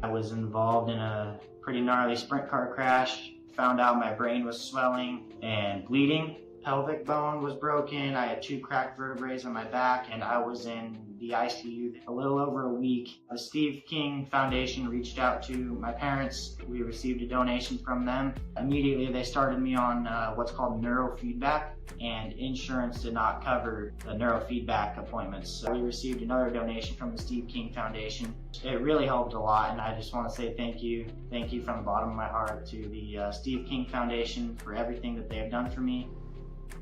I was involved in a pretty gnarly sprint car crash. Found out my brain was swelling and bleeding. Pelvic bone was broken. I had 2 cracked vertebrae on my back, and I was in the ICU a little over a week. The Steve King Foundation reached out to my parents. We received a donation from them. Immediately, they started me on what's called neurofeedback, and insurance did not cover the neurofeedback appointments. So we received another donation from the Steve King Foundation. It really helped a lot, and I just want to say thank you. Thank you from the bottom of my heart to the Steve King Foundation for everything that they have done for me.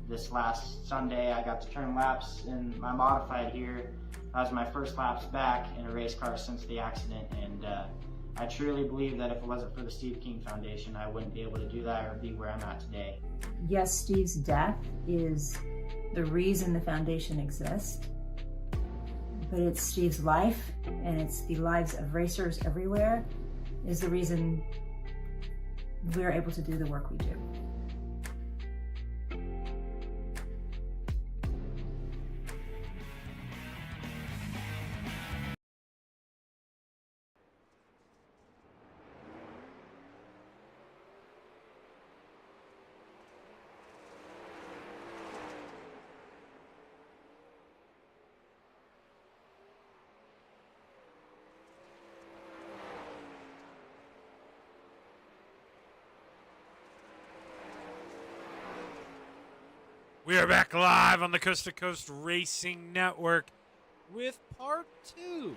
This last Sunday, I got to turn laps in my modified here. That was my first laps back in a race car since the accident, and I truly believe that if it wasn't for the Steve King Foundation, I wouldn't be able to do that or be where I'm at today. yes, Steve's death is the reason the foundation exists, but it's Steve's life, and it's the lives of racers everywhere is the reason we're able to do the work we do. We are back live on the Coast to Coast Racing Network with part 2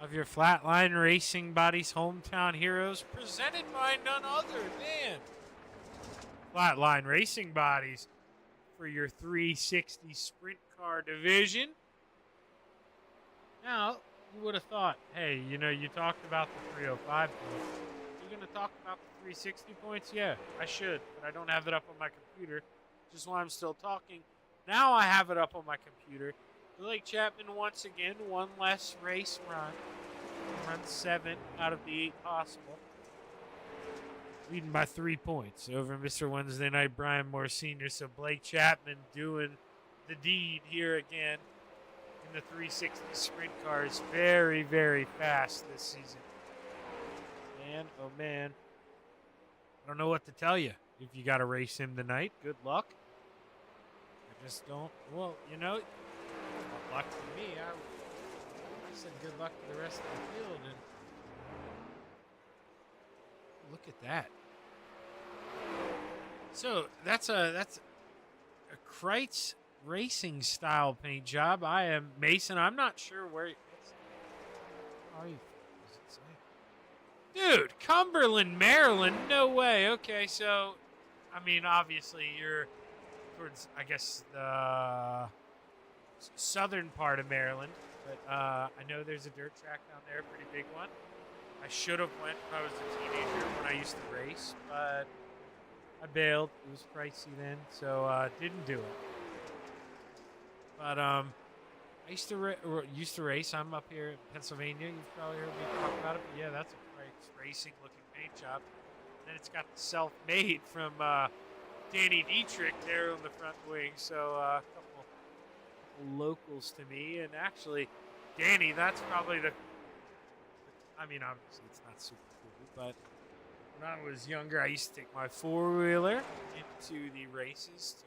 of your Flatline Racing Bodies Hometown Heroes, presented by none other than Flatline Racing Bodies for your 360 Sprint Car division. Now, you would have thought, hey, you know, you talked about the 305 points. You're going to talk about the 360 points? Yeah, I should, but I don't have it up on my computer. Just while I'm still talking. Now I have it up on my computer. Blake Chapman once again, one less race run. Run 7 out of the 8 possible. Leading by 3 points over Mr. Wednesday Night Brian Moore Sr. So Blake Chapman doing the deed here again in the 360 sprint cars. Very, very fast this season. Man, oh man. I don't know what to tell you. If you got to race him tonight, good luck. I just don't. Well, you know, good luck to me. I said good luck to the rest of the field, and look at that. So that's a Kreitz racing style paint job. I am Mason. I'm not sure where. Are you? Does it say? Dude, Cumberland, Maryland. No way. Okay, so. I mean, obviously, you're towards, I guess, the southern part of Maryland. But I know there's a dirt track down there, a pretty big one. I should have went when I was a teenager when I used to race, but I bailed. It was pricey then, so didn't do it. But I used to race. I'm up here in Pennsylvania. You've probably heard me talk about it. But yeah, that's a Kreitz racing-looking paint job. And it's got the self-made from Danny Dietrich there on the front wing. So a couple locals to me. And actually, Danny, that's probably I mean, obviously it's not super cool, but when I was younger, I used to take my four-wheeler into the races to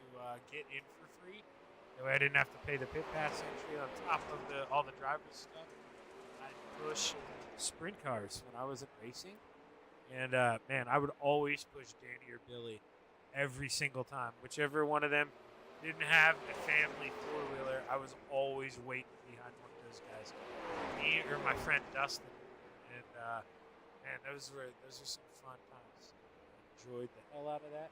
get in for free. That way I didn't have to pay the pit pass entry on top of all the driver's stuff. I'd push sprint cars when I was at racing. And, man, I would always push Danny or Billy every single time. Whichever one of them didn't have a family four-wheeler, I was always waiting behind one of those guys. Me or my friend Dustin. And, man, those were some fun times. I enjoyed the hell out of that.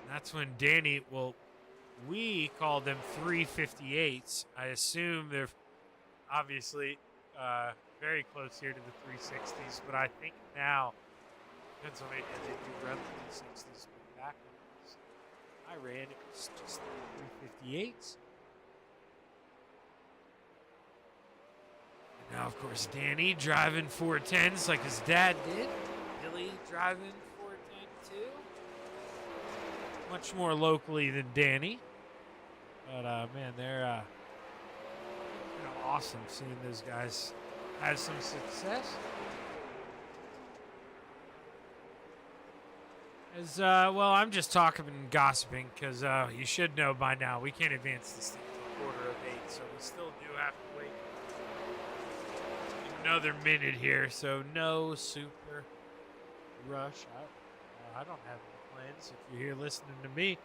And that's when Danny, well, we called them 358s. I assume they're obviously very close here to the 360s, but I think now Pennsylvania, they do run 360s back. I ran, it was just 358s. of course, Danny driving 410s like his dad did. Billy driving 410 too. Much more locally than Danny. But, man, they're awesome seeing those guys have some success. Well, I'm just talking and gossiping because you should know by now we can't advance this thing to 7:45, so we still do have to wait another minute here. So no super rush. I don't have any plans. If you're here listening to me,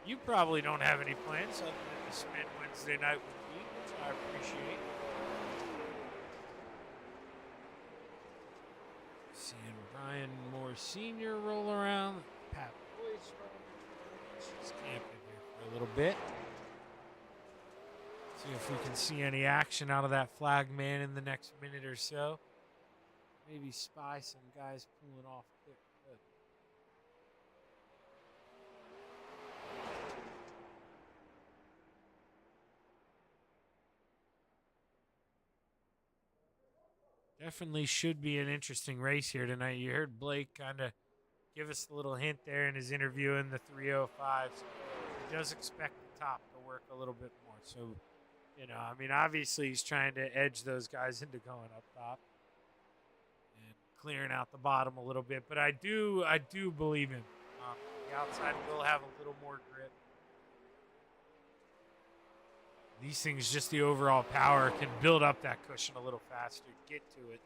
you probably don't have any plans other than to spend Wednesday night with me, which I appreciate. Seeing Brian Moore Sr. roll around. Pat Boyce she's camping here for a little bit. See if we can see any action out of that flag man in the next minute or so. Maybe spy some guys pulling off quick. Good. Definitely should be an interesting race here tonight. You heard Blake kind of give us a little hint there in his interview in the 305s. He does expect the top to work a little bit more. So, I mean, obviously he's trying to edge those guys into going up top and clearing out the bottom a little bit. But I do believe him. The outside will have a little more grip. These things, just the overall power, can build up that cushion a little faster, get to it.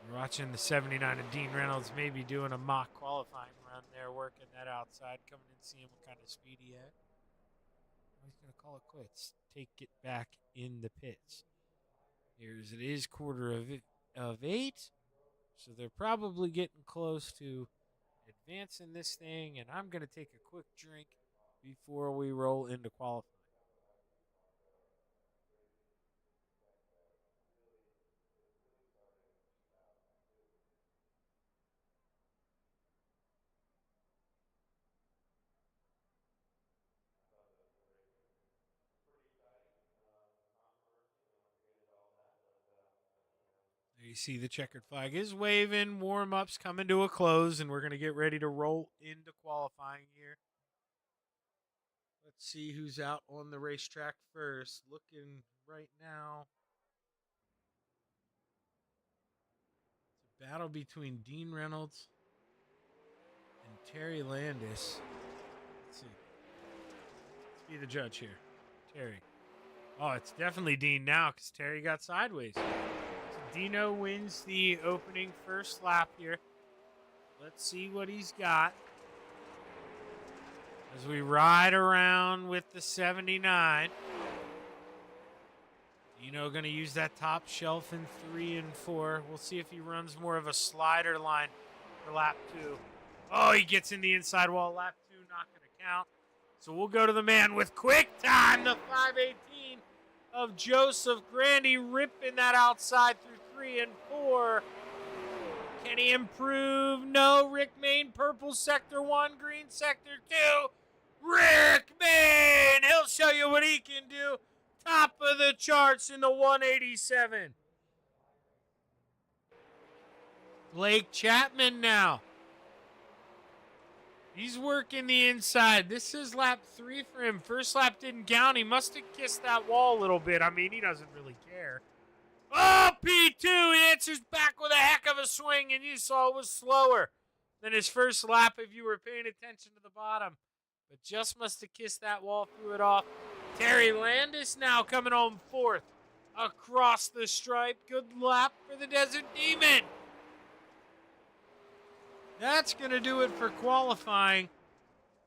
We're watching the 79 and Dean Reynolds maybe doing a mock qualifying run there, working that outside, coming in, seeing what kind of speed he had. He's going to call it quits. Take it back in the pits. Here's it is 7:45, so they're probably getting close to advancing this thing, and I'm going to take a quick drink before we roll into qualifying. There you see the checkered flag is waving. Warm-ups coming to a close, and we're going to get ready to roll into qualifying here. Let's see who's out on the racetrack first. Looking right now, it's a battle between Dean Reynolds and Terry Landis. Let's see. Let's be the judge here. Terry. Oh, it's definitely Dean now because Terry got sideways. So Dino wins the opening first lap here. Let's see what he's got. As we ride around with the 79. Dino going to use that top shelf in 3 and 4. We'll see if he runs more of a slider line for lap 2. Oh, he gets in the inside wall. Lap 2 not going to count. So we'll go to the man with quick time, the 5:18 of Joseph Grandy, ripping that outside through 3 and 4. Can he improve? No. Rick Main, purple sector 1, green sector 2. Rick Main, he'll show you what he can do. Top of the charts in the 187. Blake Chapman now. He's working the inside. This is lap 3 for him. First lap didn't count. He must have kissed that wall a little bit. I mean, he doesn't really care. Oh, P2. He answers back with a heck of a swing, and you saw it was slower than his first lap if you were paying attention to the bottom. But just must have kissed that wall, threw it off. Terry Landis now coming home 4th across the stripe. Good lap for the Desert Demon. That's going to do it for qualifying.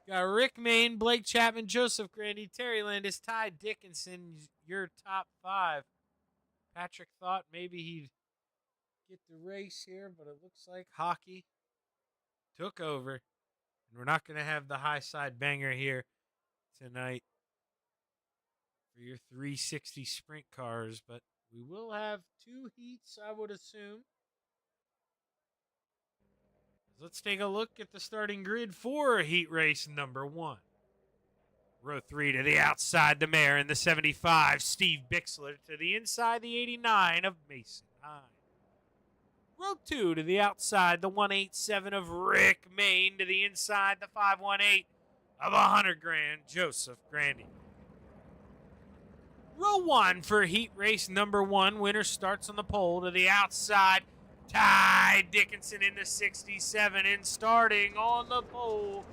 Got Rick Main, Blake Chapman, Joseph Grandy, Terry Landis, Ty Dickinson, your top 5. Patrick thought maybe he'd get the race here, but it looks like hockey took over. And we're not going to have the high side banger here tonight for your 360 sprint cars, but we will have 2 heats, I would assume. Let's take a look at the starting grid for heat race number 1. Row 3 to the outside, the Mare in the 75, Steve Bixler to the inside, the 89 of Mason Hine. Row 2 to the outside, the 187 of Rick Main to the inside, the 518 of 100 grand, Joseph Grandy. Row 1 for heat race number 1, winner starts on the pole to the outside, Ty Dickinson in the 67, and starting on the pole,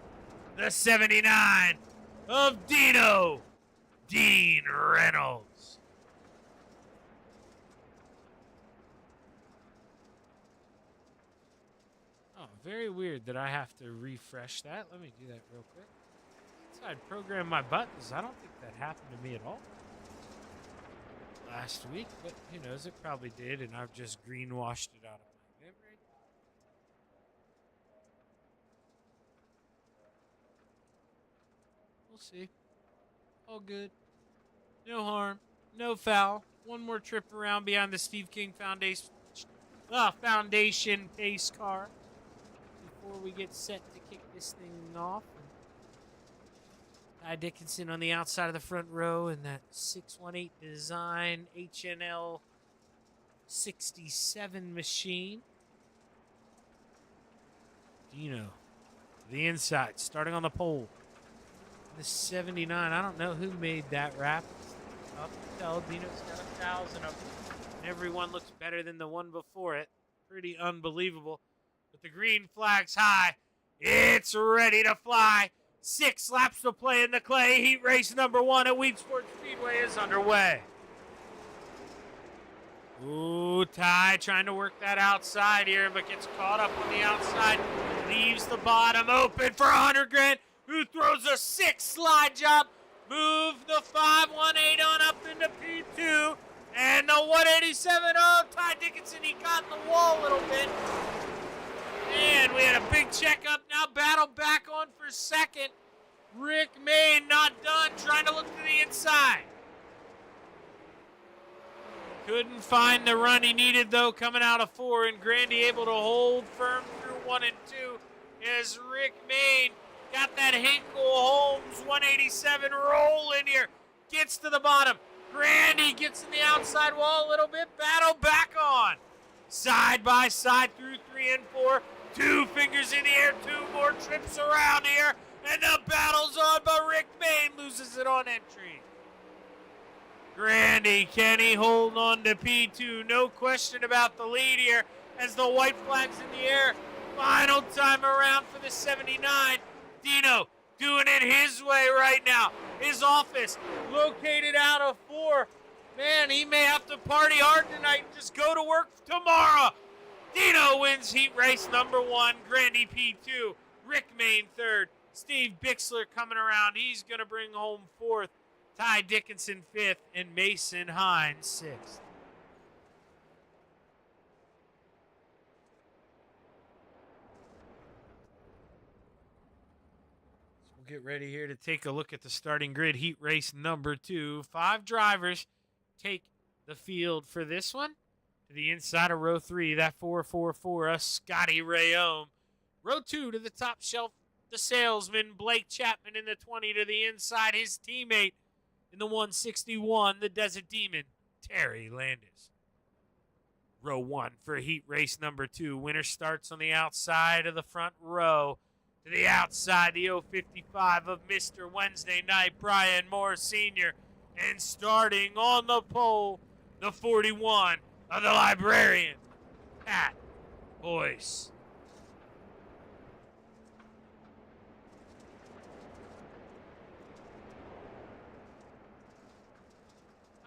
the 79 of Dean Reynolds. Oh, very weird that I have to refresh that. Let me do that real quick. Since I'd programmed my buttons, I don't think that happened to me at all last week, but who knows, it probably did, and I've just greenwashed it out of my memory. We'll see. All good. No harm. No foul. One more trip around behind the Steve King Foundation pace car before we get set to kick this thing off. Ty Dickinson on the outside of the front row in that 618 design HNL 67 machine. Dino to the inside, starting on the pole. The 79, I don't know who made that wrap. Up to tell. Dino's got 1,000 of them. And everyone looks better than the one before it. Pretty unbelievable. With the green flags high, it's ready to fly. 6 laps to play in the clay. Heat race number 1 at Weed Sports Speedway is underway. Ooh, Ty trying to work that outside here, but gets caught up on the outside. Leaves the bottom open for 100 grand. Who throws a 6 slide job. Move the 518 on up into P2. And the 187, oh, Ty Dickinson, he got in the wall a little bit. And we had a big checkup. Now battle back on for second. Rick Main not done, trying to look to the inside. Couldn't find the run he needed, though, coming out of 4. And Grandy able to hold firm through 1 and 2 as Rick Main got that Hinkle Holmes 187 roll in here. Gets to the bottom. Grandy gets in the outside wall a little bit. Battle back on. Side by side through 3 and 4. 2 fingers in the air. 2 more trips around here. And the battle's on, but Rick Main loses it on entry. Grandy, can he hold on to P2? No question about the lead here as the white flag's in the air. Final time around for the 79. Dino doing it his way right now. His office located out of 4. Man, he may have to party hard tonight and just go to work tomorrow. Dino wins heat race number 1. Grandy P2. Rick Main 3rd. Steve Bixler coming around. He's going to bring home 4th. Ty Dickinson 5th. And Mason Hines 6th. Get ready here to take a look at the starting grid. Heat race number 2. 5 drivers take the field for this one. To the inside of row 3, that 444, Scotty Rayome. Row 2 to the top shelf, the salesman, Blake Chapman in the 20 to the inside. His teammate in the 161, the Desert Demon, Terry Landis. Row 1 for heat race number 2. Winner starts on the outside of the front row. To the outside, the 055 of Mr. Wednesday Night, Brian Moore Sr. And starting on the pole, the 41 of the Librarian, Pat Boyce.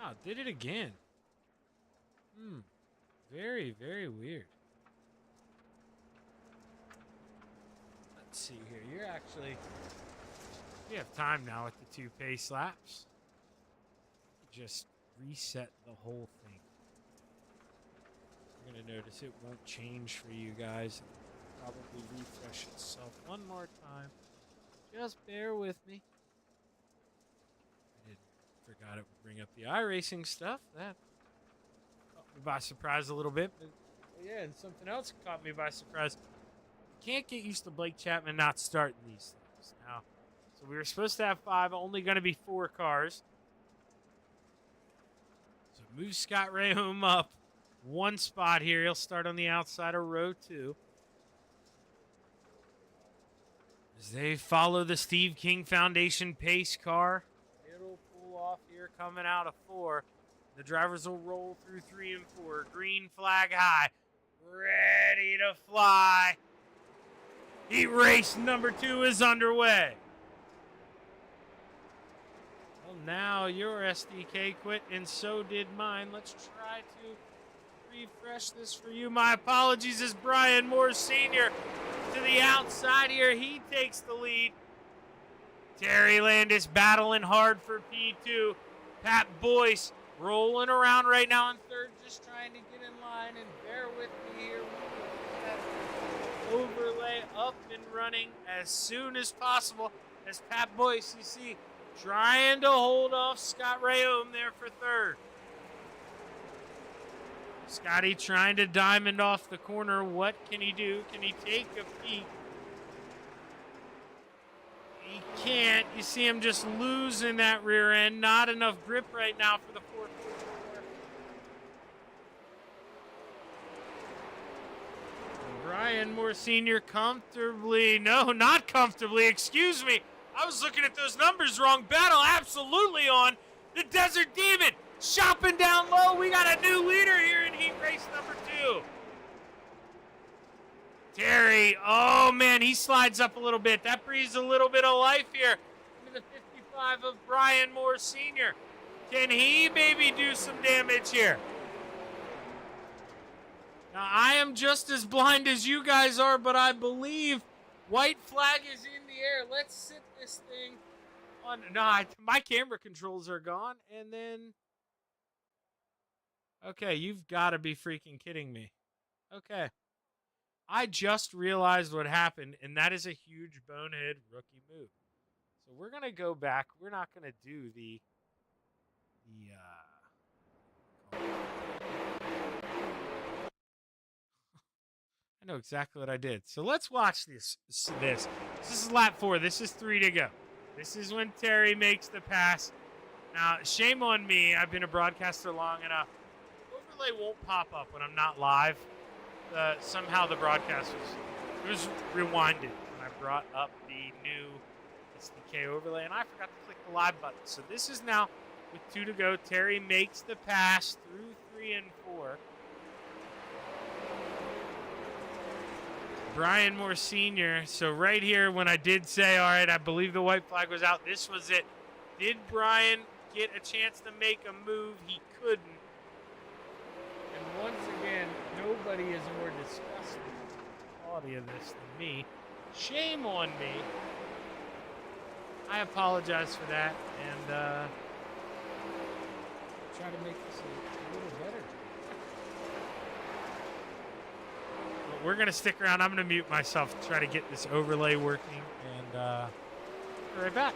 Oh, did it again. Very, very weird. Let's see here. We have time now with the 2 pace laps. Just reset the whole thing. You're going to notice it won't change for you guys. It'll probably refresh itself one more time. Just bear with me. I forgot it would bring up the iRacing stuff. That caught me by surprise a little bit. But yeah, and something else caught me by surprise. Can't get used to Blake Chapman not starting these things. Now, it's So we were supposed to have 5, only going to be 4 cars. So move Scott Rayhome up 1 spot here. He'll start on the outside of row 2. As they follow the Steve King Foundation pace car. It'll pull off here coming out of 4. The drivers will roll through 3 and 4. Green flag high. Ready to fly. Heat race number 2 is underway. Well, now your SDK quit, and so did mine. Let's try to refresh this for you. My apologies, as Brian Moore Sr. to the outside here. He takes the lead. Terry Landis battling hard for P2. Pat Boyce rolling around right now in 3rd, just trying to get in line. And bear with me here. We will get that overlay up and running as soon as possible. As Pat Boyce, you see, trying to hold off Scott Rayhome there for 3rd. Scotty trying to diamond off the corner. What can he do? Can he take a peek? He can't. You see him just losing that rear end. Not enough grip right now for the 444. Brian Moore Sr. comfortably, no, not comfortably, excuse me. I was looking at those numbers wrong. Battle absolutely on. The Desert Demon shopping down low. We got a new leader here in heat race number 2. Terry, oh man, he slides up a little bit. That breathes a little bit of life here into the 55 of Brian Moore Sr. Can he maybe do some damage here? Now, I am just as blind as you guys are, but I believe white flag is in the air. Let's sit this thing on. No, my camera controls are gone. And then, okay, you've got to be freaking kidding me. Okay. I just realized what happened, and that is a huge bonehead rookie move. So we're going to go back. We're not going to do the I know exactly what I did. So let's watch this. This is lap 4. This is 3 to go. This is when Terry makes the pass. Now, shame on me. I've been a broadcaster long enough. Overlay won't pop up when I'm not live. Somehow the broadcast was rewinded when I brought up the new SDK overlay, and I forgot to click the live button. So this is now with 2 to go. Terry makes the pass through 3 and 4. Brian Moore Sr. So right here when I did say, all right, I believe the white flag was out, this was it. Did Brian get a chance to make a move? He couldn't. And once again, nobody is more disgusted with the quality of this than me. Shame on me. I apologize for that, and try to make this a little better. But we're going to stick around. I'm going to mute myself to try to get this overlay working, and be right back.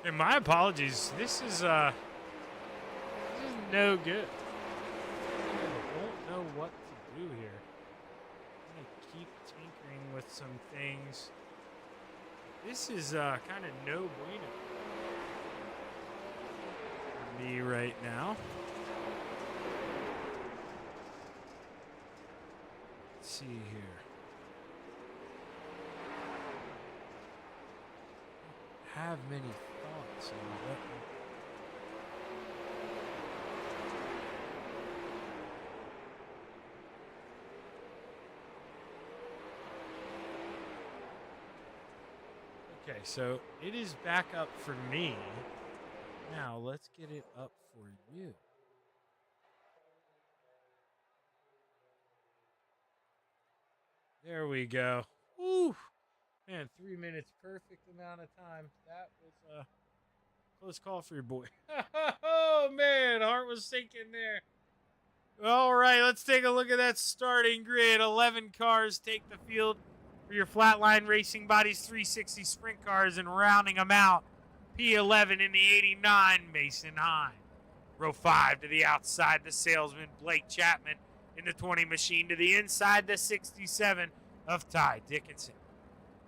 And my apologies. This is no good. I don't know what to do here. I'm gonna keep tinkering with some things. This is kind of no bueno for me right now. Let's see here. Have many thoughts on what Okay, so it is back up for me. Now let's get it up for you. There we go. Woo! Man, 3 minutes, perfect amount of time. That was a close call for your boy. Oh, man, heart was sinking there. All right, let's take a look at that starting grid. 11 cars take the field for your Flatline Racing Bodies 360 sprint cars, and rounding them out, P11 in the 89, Mason Hine. Row 5 to the outside, the salesman, Blake Chapman. In the 20 machine to the inside, the 67 of Ty Dickinson.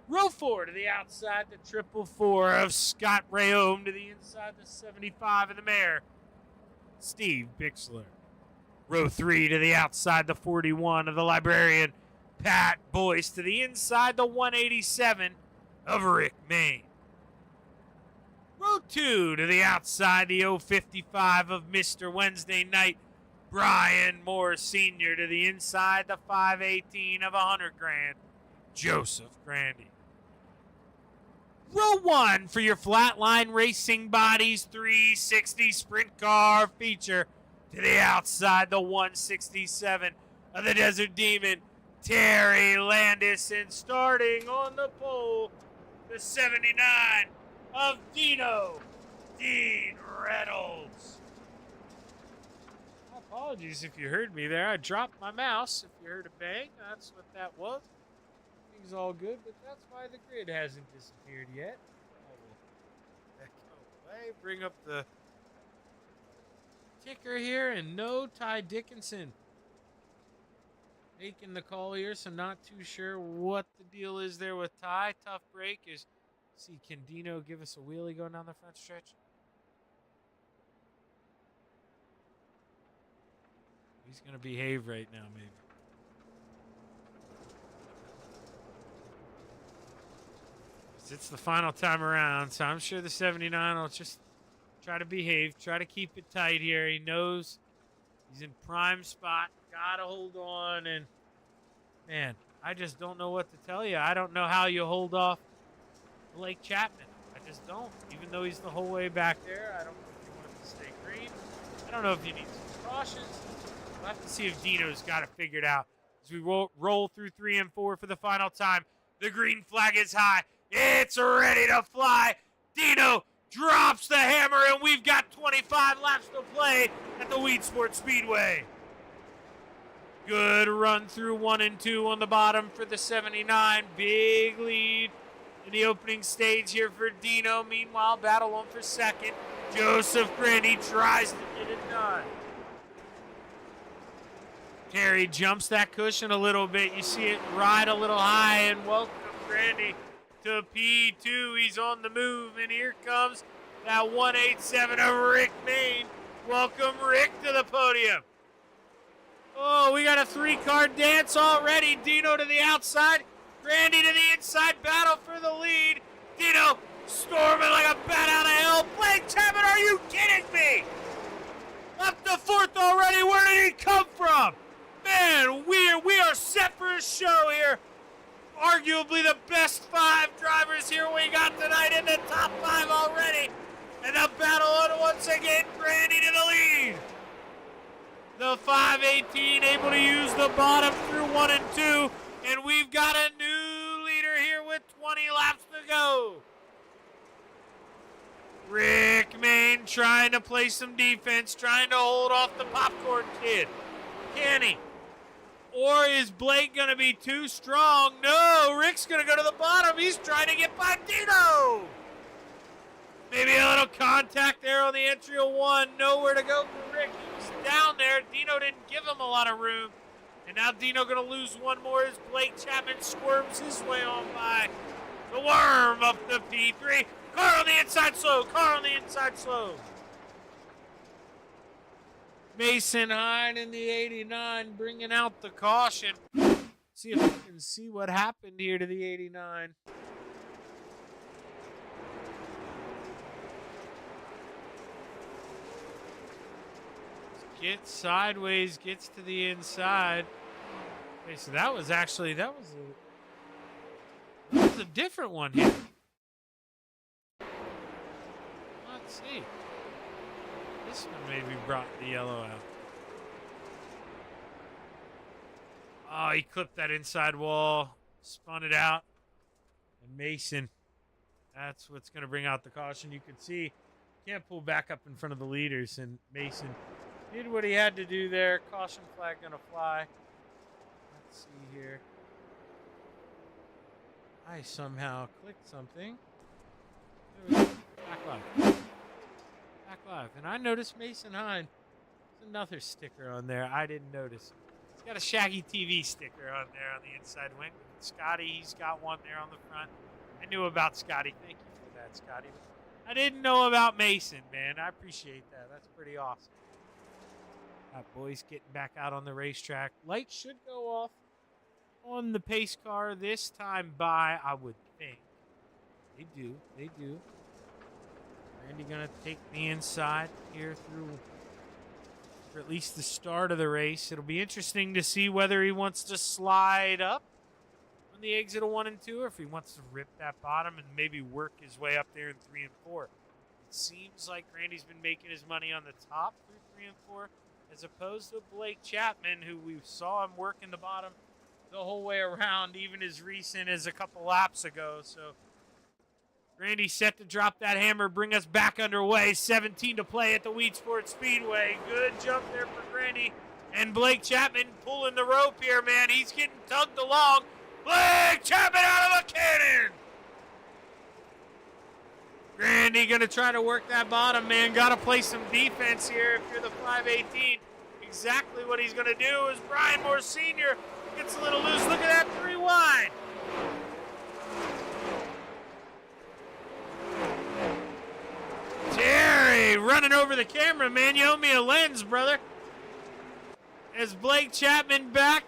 Row 4 to the outside, the 444 of Scott Rayome. To the inside, the 75 of the mayor, Steve Bixler. Row 3 to the outside, the 41 of the librarian, Pat Boyce. To the inside, the 187 of Rick Main. Row 2 to the outside, the 055 of Mr. Wednesday Night, Brian Moore Sr. To the inside, the 518 of 100 grand, Joseph Grandy. Row 1 for your Flatline Racing Bodies 360 sprint car feature. To the outside, the 167 of the Desert Demon, Terry Landis. And starting on the pole, the 79 of Dino Dean Reynolds. Apologies if you heard me there. I dropped my mouse. If you heard a bang, that's what that was. Everything's all good, but that's why the grid hasn't disappeared yet. I will echo away, bring up the ticker here, and no Ty Dickinson making the call here, so not too sure what the deal is there with Ty. Tough break. See, can Dino give us a wheelie going down the front stretch? He's going to behave right now, maybe. It's the final time around, so I'm sure the 79 will just try to behave, try to keep it tight here. He knows he's in prime spot. Got to hold on, and, man, I just don't know what to tell you. I don't know how you hold off Blake Chapman. I just don't. Even though he's the whole way back there, I don't know if you want him to stay green. I don't know if you need some cautions. We'll have to see if Dino's got it figured out. As we roll through 3 and 4 for the final time, the green flag is high. It's ready to fly. Dino drops the hammer, and we've got 25 laps to play at the Weed Sports Speedway. Good run through 1 and 2 on the bottom for the 79. Big lead in the opening stage here for Dino. Meanwhile, battle on for second. Joseph Grandy tries to get it done. Terry jumps that cushion a little bit. You see it ride a little high, and welcome Grandy to P2. He's on the move, and here comes that 187 of Rick Main. Welcome Rick to the podium. Oh, we got a 3-car dance already. Dino to the outside, Grandy to the inside, battle for the lead. Dino storming like a bat out of hell. Blake Chapman, are you kidding me? Up to 4th already. Where did he come from? Man, we are set for a show here. Arguably the best 5 drivers here we got tonight in the top 5 already. And the battle on once again, Grandy to the lead. The 518 able to use the bottom through 1 and 2. And we've got a new leader here with 20 laps to go. Rick Main trying to play some defense, trying to hold off the popcorn kid. Can he? Or is Blake going to be too strong? No, Rick's going to go to the bottom. He's trying to get by Dino. Maybe a little contact there on the entry of 1. Nowhere to go for Rick. He was down there. Dino didn't give him a lot of room. And now Dino going to lose one more as Blake Chapman squirms his way on by. The worm up the P3. Car on the inside slow. Car on the inside slow. Mason Hine in the 89 bringing out the caution. See if we can see what happened here to the 89. Gets sideways, gets to the inside. Okay, so that was a different one here. This one maybe brought the yellow out. Oh, he clipped that inside wall, spun it out. And Mason, that's what's going to bring out the caution. You can see, can't pull back up in front of the leaders, and Mason did what he had to do there. Caution flag going to fly. Let's see here. I somehow clicked something. There we go. Back live. Back live. And I noticed Mason Hine. There's another sticker on there I didn't notice. He's got a Shaggy TV sticker on there on the inside wing. Scotty, he's got one there on the front. I knew about Scotty. Thank you for that, Scotty. I didn't know about Mason, man. I appreciate that. That's pretty awesome. That boys getting back out on the racetrack. Lights should go off on the pace car this time by, I would think. They do. They do. Randy going to take the inside here through for at least the start of the race. It'll be interesting to see whether he wants to slide up on the exit of 1 and 2 or if he wants to rip that bottom and maybe work his way up there in 3 and 4. It seems like Randy's been making his money on the top through 3 and 4 as opposed to Blake Chapman, who we saw him working the bottom the whole way around, even as recent as a couple laps ago. So Randy set to drop that hammer, bring us back underway. 17 to play at the Wheat Sports Speedway. Good jump there for Randy. And Blake Chapman pulling the rope here, man. He's getting tugged along. Blake Chapman out of a cannon. Randy going to try to work that bottom, man. Got to play some defense here if you're the 518. Exactly what he's going to do is Brian Moore Sr. gets a little loose. Look at that 3 wide. Terry running over the camera, man. You owe me a lens, brother. As Blake Chapman back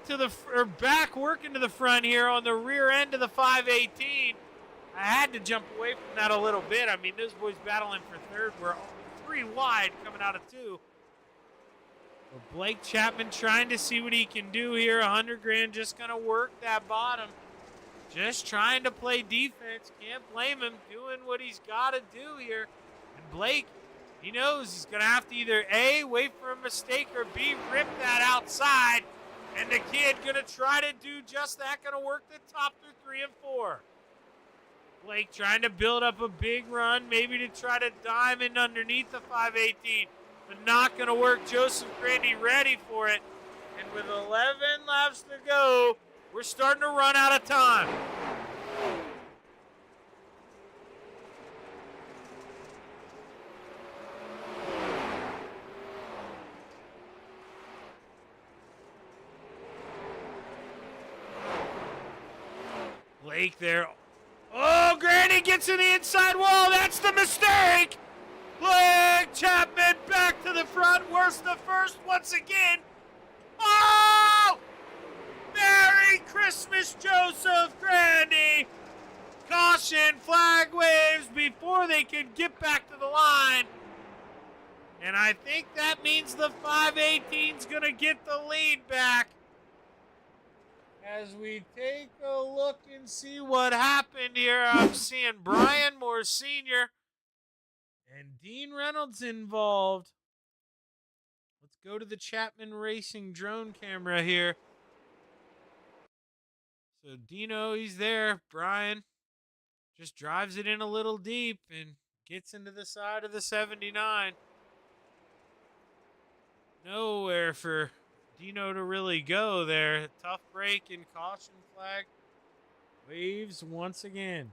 working to the front here on the rear end of the 518. I had to jump away from that a little bit. I mean, those boys battling for third were 3 wide coming out of 2. Well, Blake Chapman trying to see what he can do here. $100,000 just going to work that bottom. Just trying to play defense. Can't blame him doing what he's got to do here. And Blake, he knows he's going to have to either A, wait for a mistake, or B, rip that outside. And the kid going to try to do just that. Going to work the top through 3 and 4. Blake trying to build up a big run, maybe to try to diamond underneath the 518, but not going to work. Joseph Grandy ready for it. And with 11 laps to go, we're starting to run out of time. Blake there. Oh, Granny gets in the inside wall. That's the mistake. Blake Chapman back to the front. Worse the first once again. Oh! Merry Christmas, Joseph Grandy. Caution, flag waves before they can get back to the line. And I think that means the 518's going to get the lead back. As we take a look and see what happened here, I'm seeing Brian Moore Sr. and Dean Reynolds involved. Let's go to the Chapman Racing drone camera here. So Dino, he's there. Brian just drives it in a little deep and gets into the side of the 79. Nowhere for Dino to really go there. Tough break and caution flag waves once again.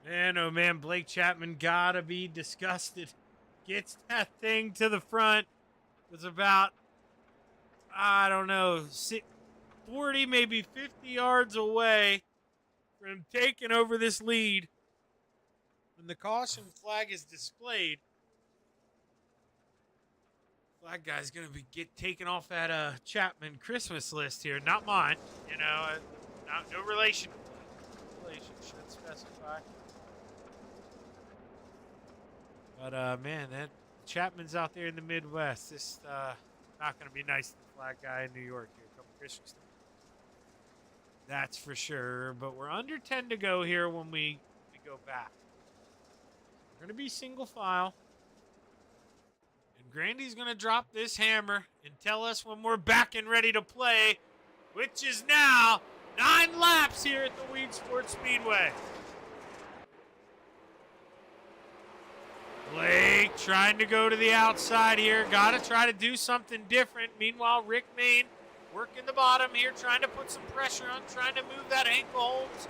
Man, oh man, Blake Chapman gotta be disgusted. Gets that thing to the front. Was about, I don't know, 40, maybe 50 yards away from taking over this lead. When the caution flag is displayed, flag guy's going to be taken off that Chapman Christmas list here. Not mine, you know, no relation. Relation should specify. But, man, that Chapman's out there in the Midwest. This not going to be nice to the flag guy in New York here a couple Christmas. That's for sure. But we're under 10 to go here when we go back. We're going to be single file. And Grandy's going to drop this hammer and tell us when we're back and ready to play, which is now 9 laps here at the Weed Sports Speedway. Blake trying to go to the outside here. Got to try to do something different. Meanwhile, Rick Main working the bottom here, trying to put some pressure on, trying to move that Hank Holmes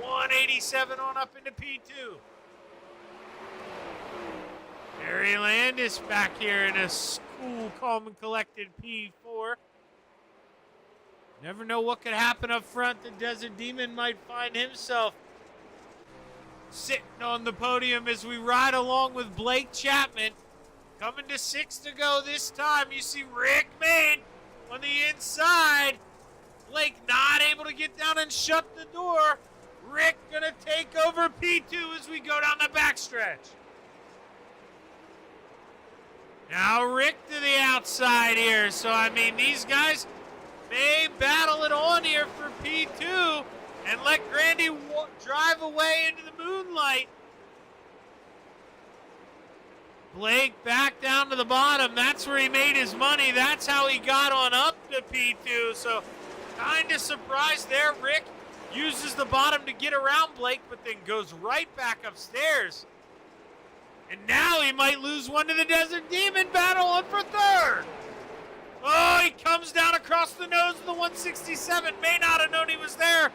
187 on up into P2. Harry Landis back here in a cool, calm, and collected P4. Never know what could happen up front. The Desert Demon might find himself sitting on the podium as we ride along with Blake Chapman. Coming to 6 to go this time. You see Rick Main on the inside. Blake not able to get down and shut the door. Rick gonna take over P2 as we go down the backstretch. Now Rick to the outside here. So, I mean, these guys may battle it on here for P2 and let Grandy drive away into the moonlight. Blake back down to the bottom. That's where he made his money. That's how he got on up to P2. So kind of surprised there. Rick uses the bottom to get around Blake, but then goes right back upstairs. And now he might lose one to the Desert Demon, battle on for third. Oh, he comes down across the nose of the 167. May not have known he was there.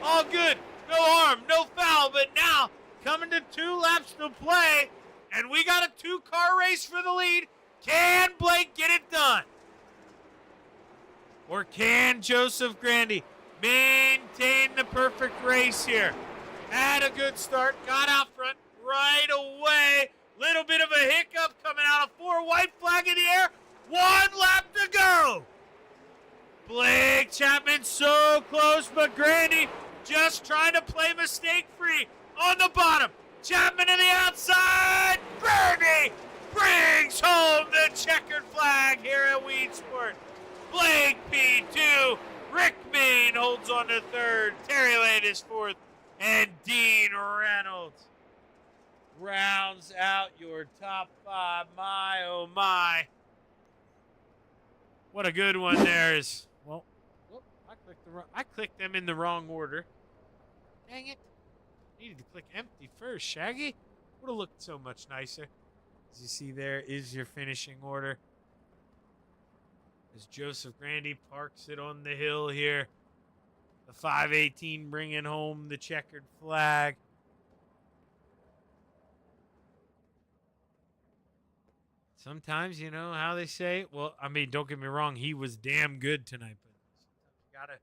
All good. No harm, no foul. But now, coming to 2 laps to play, and we got a 2-car race for the lead. Can Blake get it done? Or can Joseph Grandy maintain the perfect race here? Had a good start, got out front right away. Little bit of a hiccup coming out of 4, white flag in the air. 1 lap to go. Blake Chapman so close, but Grandy just trying to play mistake-free on the bottom. Chapman to the outside. Grandy brings home the checkered flag here at Weed Sport. Blake P2. Rick Main holds on to 3rd. Terry Landis 4th. And Dean Reynolds rounds out your top 5. My, oh my. What a good one there is. Well, I clicked them in the wrong order. Dang it. Needed to click empty first, Shaggy. Would have looked so much nicer. As you see, there is your finishing order. As Joseph Grandy parks it on the hill here. The 518 bringing home the checkered flag. Sometimes, you know how they say, well, I mean, don't get me wrong, he was damn good tonight, but sometimes you gotta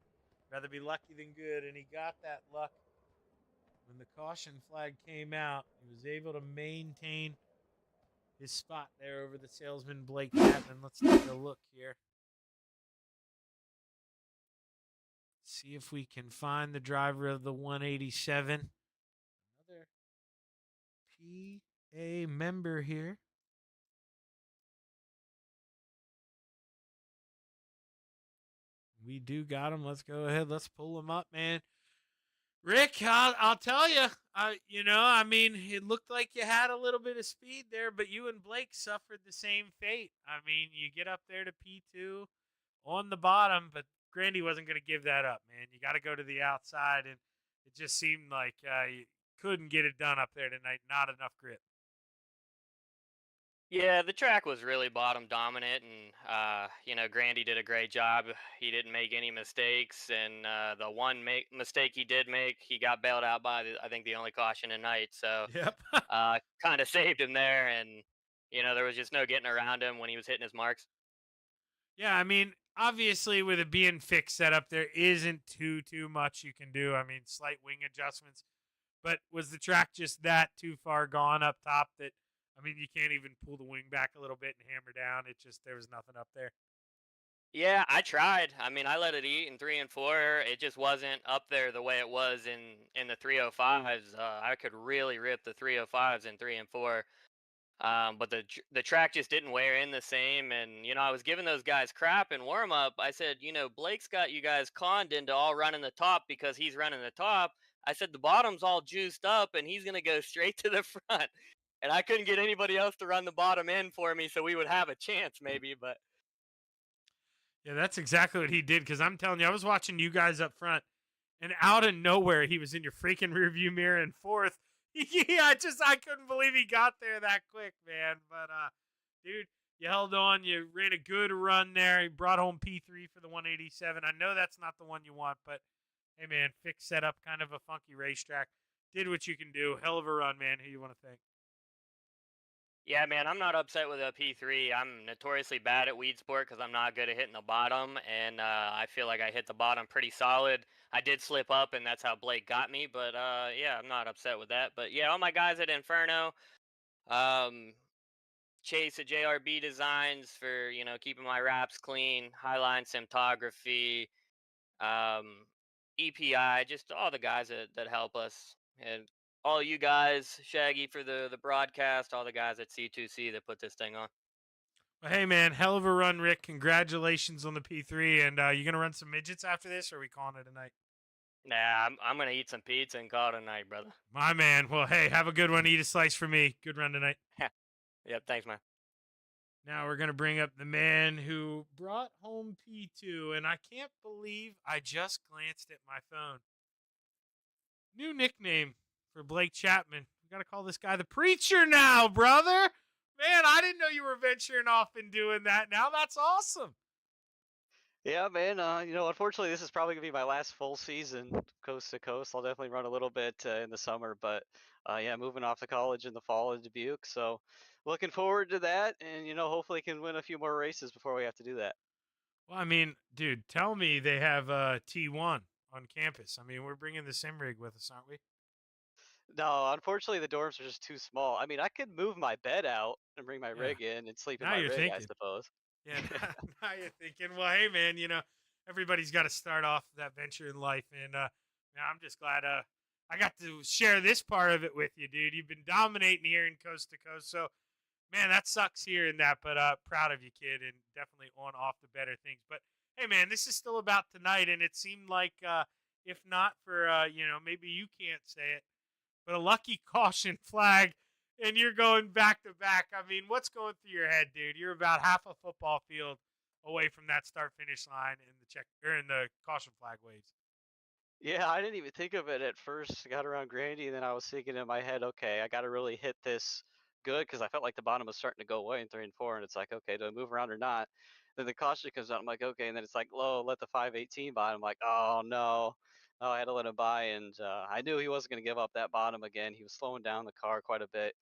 rather be lucky than good, and he got that luck. When the caution flag came out, he was able to maintain his spot there over the salesman Blake Chapman. Let's take a look here. See if we can find the driver of the 187. Another PA member here. We do got him. Let's go ahead. Let's pull him up, man. Rick, I'll tell you, I mean, it looked like you had a little bit of speed there, but you and Blake suffered the same fate. I mean, you get up there to P2 on the bottom, but Grandy wasn't going to give that up, man. You got to go to the outside, and it just seemed like you couldn't get it done up there tonight. Not enough grip. Yeah, the track was really bottom dominant, and Grandy did a great job. He didn't make any mistakes, and the one mistake he did make, he got bailed out by I think the only caution tonight. So, yep, kind of saved him there, and there was just no getting around him when he was hitting his marks. Yeah, I mean, obviously with it being fixed setup, there isn't too much you can do. I mean, slight wing adjustments, but was the track just that too far gone up top that? I mean, you can't even pull the wing back a little bit and hammer down. There was nothing up there. Yeah, I tried. I mean, I let it eat in 3 and 4. It just wasn't up there the way it was in the 305s. I could really rip the 305s in 3 and 4. But the track just didn't wear in the same, and I was giving those guys crap in warm up. I said, Blake's got you guys conned into all running the top because he's running the top. I said the bottom's all juiced up, and he's gonna go straight to the front. And I couldn't get anybody else to run the bottom end for me, so we would have a chance maybe. But Yeah, that's exactly what he did. Because I'm telling you, I was watching you guys up front, and out of nowhere, he was in your freaking rearview mirror in fourth. Yeah, I couldn't believe he got there that quick, man. But dude, you held on. You ran a good run there. You brought home P3 for the 187. I know that's not the one you want, but hey, man, fixed setup, kind of a funky racetrack. Did what you can do. Hell of a run, man. Who you want to thank? yeah, man, I'm not upset with a P3. I'm notoriously bad at weed sport because I'm not good at hitting the bottom, and I feel like I hit the bottom pretty solid. I did slip up, and that's how Blake got me, but yeah, I'm not upset with that. But yeah, all my guys at Inferno, um, Chase at JRB Designs for keeping my wraps clean, Highline Cinematography, um, EPI, just all the guys that help us, and all you guys, Shaggy for the broadcast, all the guys at C2C that put this thing on. Well, hey, man, hell of a run, Rick. Congratulations on the P3. And you gonna run some midgets after this, or are we calling it a night? Nah, I'm gonna eat some pizza and call it a night, brother. My man. Well, hey, have a good one. Eat a slice for me. Good run tonight. Yep, thanks, man. Now we're going to bring up the man who brought home P2, and I can't believe I just glanced at my phone. New nickname for Blake Chapman. We got to call this guy the Preacher now, brother. Man, I didn't know you were venturing off and doing that now. That's awesome. Yeah, man. Unfortunately, this is probably gonna be my last full season coast to coast. I'll definitely run a little bit in the summer, but yeah, moving off to college in the fall in Dubuque. So, looking forward to that, and hopefully can win a few more races before we have to do that. Well, I mean, dude, tell me they have T1 on campus. I mean, we're bringing the sim rig with us, aren't we? No, unfortunately, the dorms are just too small. I mean, I could move my bed out and bring my Yeah. rig in and sleep in Now my you're rig, I thinking. suppose. Yeah, now you're thinking, well, hey, man, everybody's got to start off that venture in life. And man, I'm just glad I got to share this part of it with you, dude. You've been dominating here in Coast to Coast. So, man, that sucks hearing that, but proud of you, kid, and definitely on off the better things. But, hey, man, this is still about tonight, and it seemed like if not for, maybe you can't say it, but a lucky caution flag, and you're going back to back. I mean, what's going through your head, dude? You're about half a football field away from that start finish line in the caution flag waves. Yeah, I didn't even think of it at first. I got around Grandy, and then I was thinking in my head, okay, I got to really hit this good because I felt like the bottom was starting to go away in 3 and 4, and it's like, okay, do I move around or not? Then the caution comes out. I'm like, okay, and then it's like, low, let the 518 by. I'm like, oh no, oh, I had to let him by, and I knew he wasn't going to give up that bottom again. He was slowing down the car quite a bit,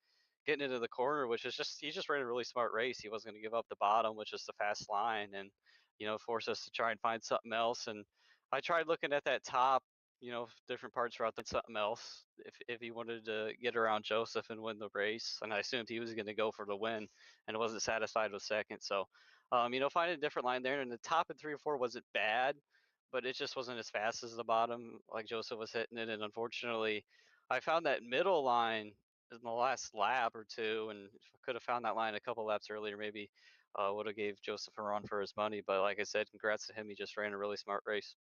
getting into the corner, which is just he just ran a really smart race. He wasn't going to give up the bottom, which is the fast line, and force us to try and find something else. And I tried looking at that top, different parts throughout the something else if he wanted to get around Joseph and win the race. And I assumed he was going to go for the win and wasn't satisfied with second. So, finding a different line there. And the top in 3 or 4 wasn't bad, but it just wasn't as fast as the bottom, like Joseph was hitting it. And unfortunately, I found that middle line in the last lap or two. And if I could have found that line a couple laps earlier, maybe would have gave Joseph a run for his money. But like I said, congrats to him. He just ran a really smart race.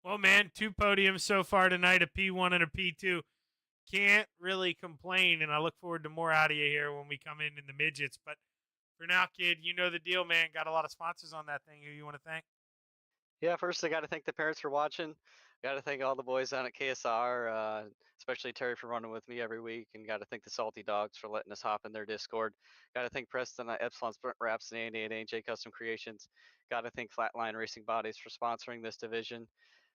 Well, man, 2 podiums so far tonight, a P1 and a P2. Can't really complain, and I look forward to more out of you here when we come in the midgets. But for now, kid, you know the deal, man. Got a lot of sponsors on that thing. Who you want to thank? Yeah, first I got to thank the parents for watching. Got to thank all the boys down at KSR, especially Terry for running with me every week, and got to thank the Salty Dogs for letting us hop in their Discord. Got to thank Preston at Epsilon Sprint Wraps and Andy at AJ Custom Creations. Got to thank Flatline Racing Bodies for sponsoring this division.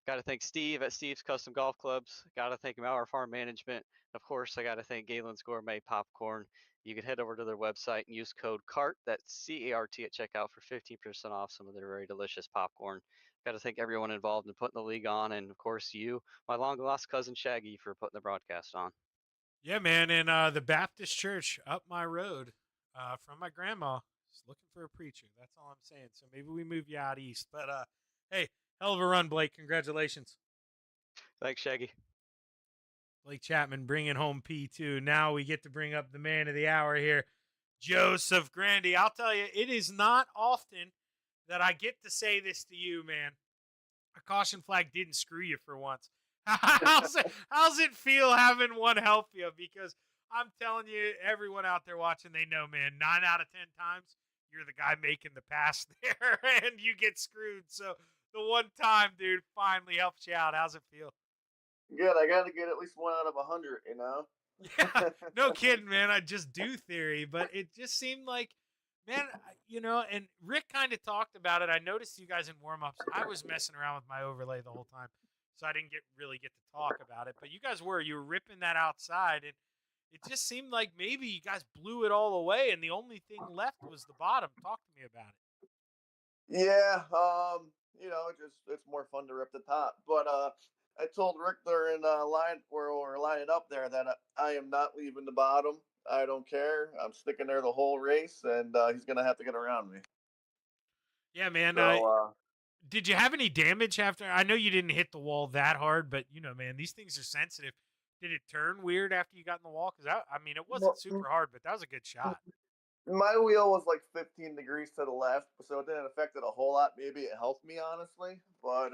Got to thank Steve at Steve's Custom Golf Clubs. Got to thank Mauer Farm Management. Of course, I got to thank Galen's Gourmet Popcorn. You can head over to their website and use code CART, that's C-A-R-T at checkout for 15% off some of their very delicious popcorn. Got to thank everyone involved in putting the league on, and of course you, my long lost cousin Shaggy, for putting the broadcast on. Yeah, man, and the Baptist Church up my road from my grandma is looking for a preacher. That's all I'm saying. So maybe we move you out east. But hey, hell of a run, Blake. Congratulations. Thanks, Shaggy. Blake Chapman bringing home P2. Now we get to bring up the man of the hour here, Joseph Grandy. I'll tell you, it is not often that I get to say this to you, man. A caution flag didn't screw you for once. How's it feel having one help you? Because I'm telling you, everyone out there watching, they know, man, 9 out of 10 times, you're the guy making the pass there, and you get screwed. So the one time, dude, finally helps you out. How's it feel? Good. I got to get at least 1 out of 100, you know? Yeah, no kidding, man. I just do theory, but it just seemed like, man, and Rick kind of talked about it. I noticed you guys in warm-ups. I was messing around with my overlay the whole time, so I didn't really get to talk about it. But you guys you were ripping that outside, and it just seemed like maybe you guys blew it all away, and the only thing left was the bottom. Talk to me about it. Yeah, it's more fun to rip the top. But I told Rick there in line where we're lining up there that I am not leaving the bottom. I don't care. I'm sticking there the whole race, and he's gonna have to get around me. Yeah, man. So, did you have any damage after? I know you didn't hit the wall that hard, but man, these things are sensitive. Did it turn weird after you got in the wall? Because it wasn't super hard, but that was a good shot. my wheel was like 15 degrees to the left, so it didn't affect it a whole lot. Maybe it helped me, honestly, but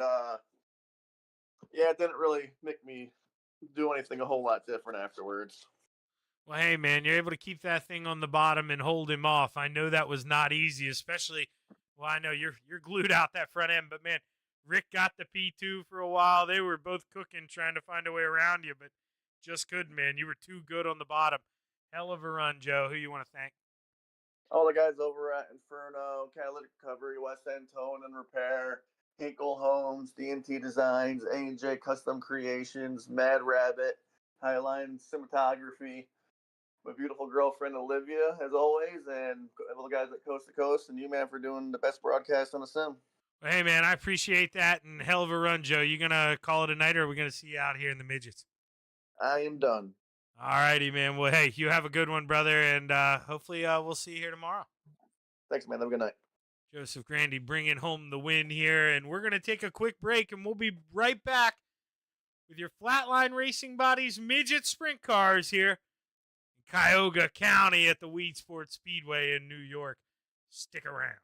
yeah, it didn't really make me do anything a whole lot different afterwards. Well, hey, man, you're able to keep that thing on the bottom and hold him off. I know that was not easy, especially. Well, I know you're glued out that front end, but man, Rick got the P2 for a while. They were both cooking, trying to find a way around you, but just couldn't, man. You were too good on the bottom. Hell of a run, Joe. Who you want to thank? All the guys over at Inferno, Catalytic Recovery, West End Tone and Repair, Hinkle Homes, DNT Designs, A&J Custom Creations, Mad Rabbit, Highline Cinematography, my beautiful girlfriend Olivia, as always, and all the guys at Coast to Coast, and you, man, for doing the best broadcast on the sim. Well, hey, man, I appreciate that, and hell of a run, Joe. You going to call it a night, or are we going to see you out here in the midgets? I am done. All righty, man. Well, hey, you have a good one, brother, and hopefully we'll see you here tomorrow. Thanks, man. Have a good night. Joseph Grandy bringing home the win here, and we're going to take a quick break, and we'll be right back with your Flatline Racing Bodies midget sprint cars here in Cuyahoga County at the Weed Sports Speedway in New York. Stick around.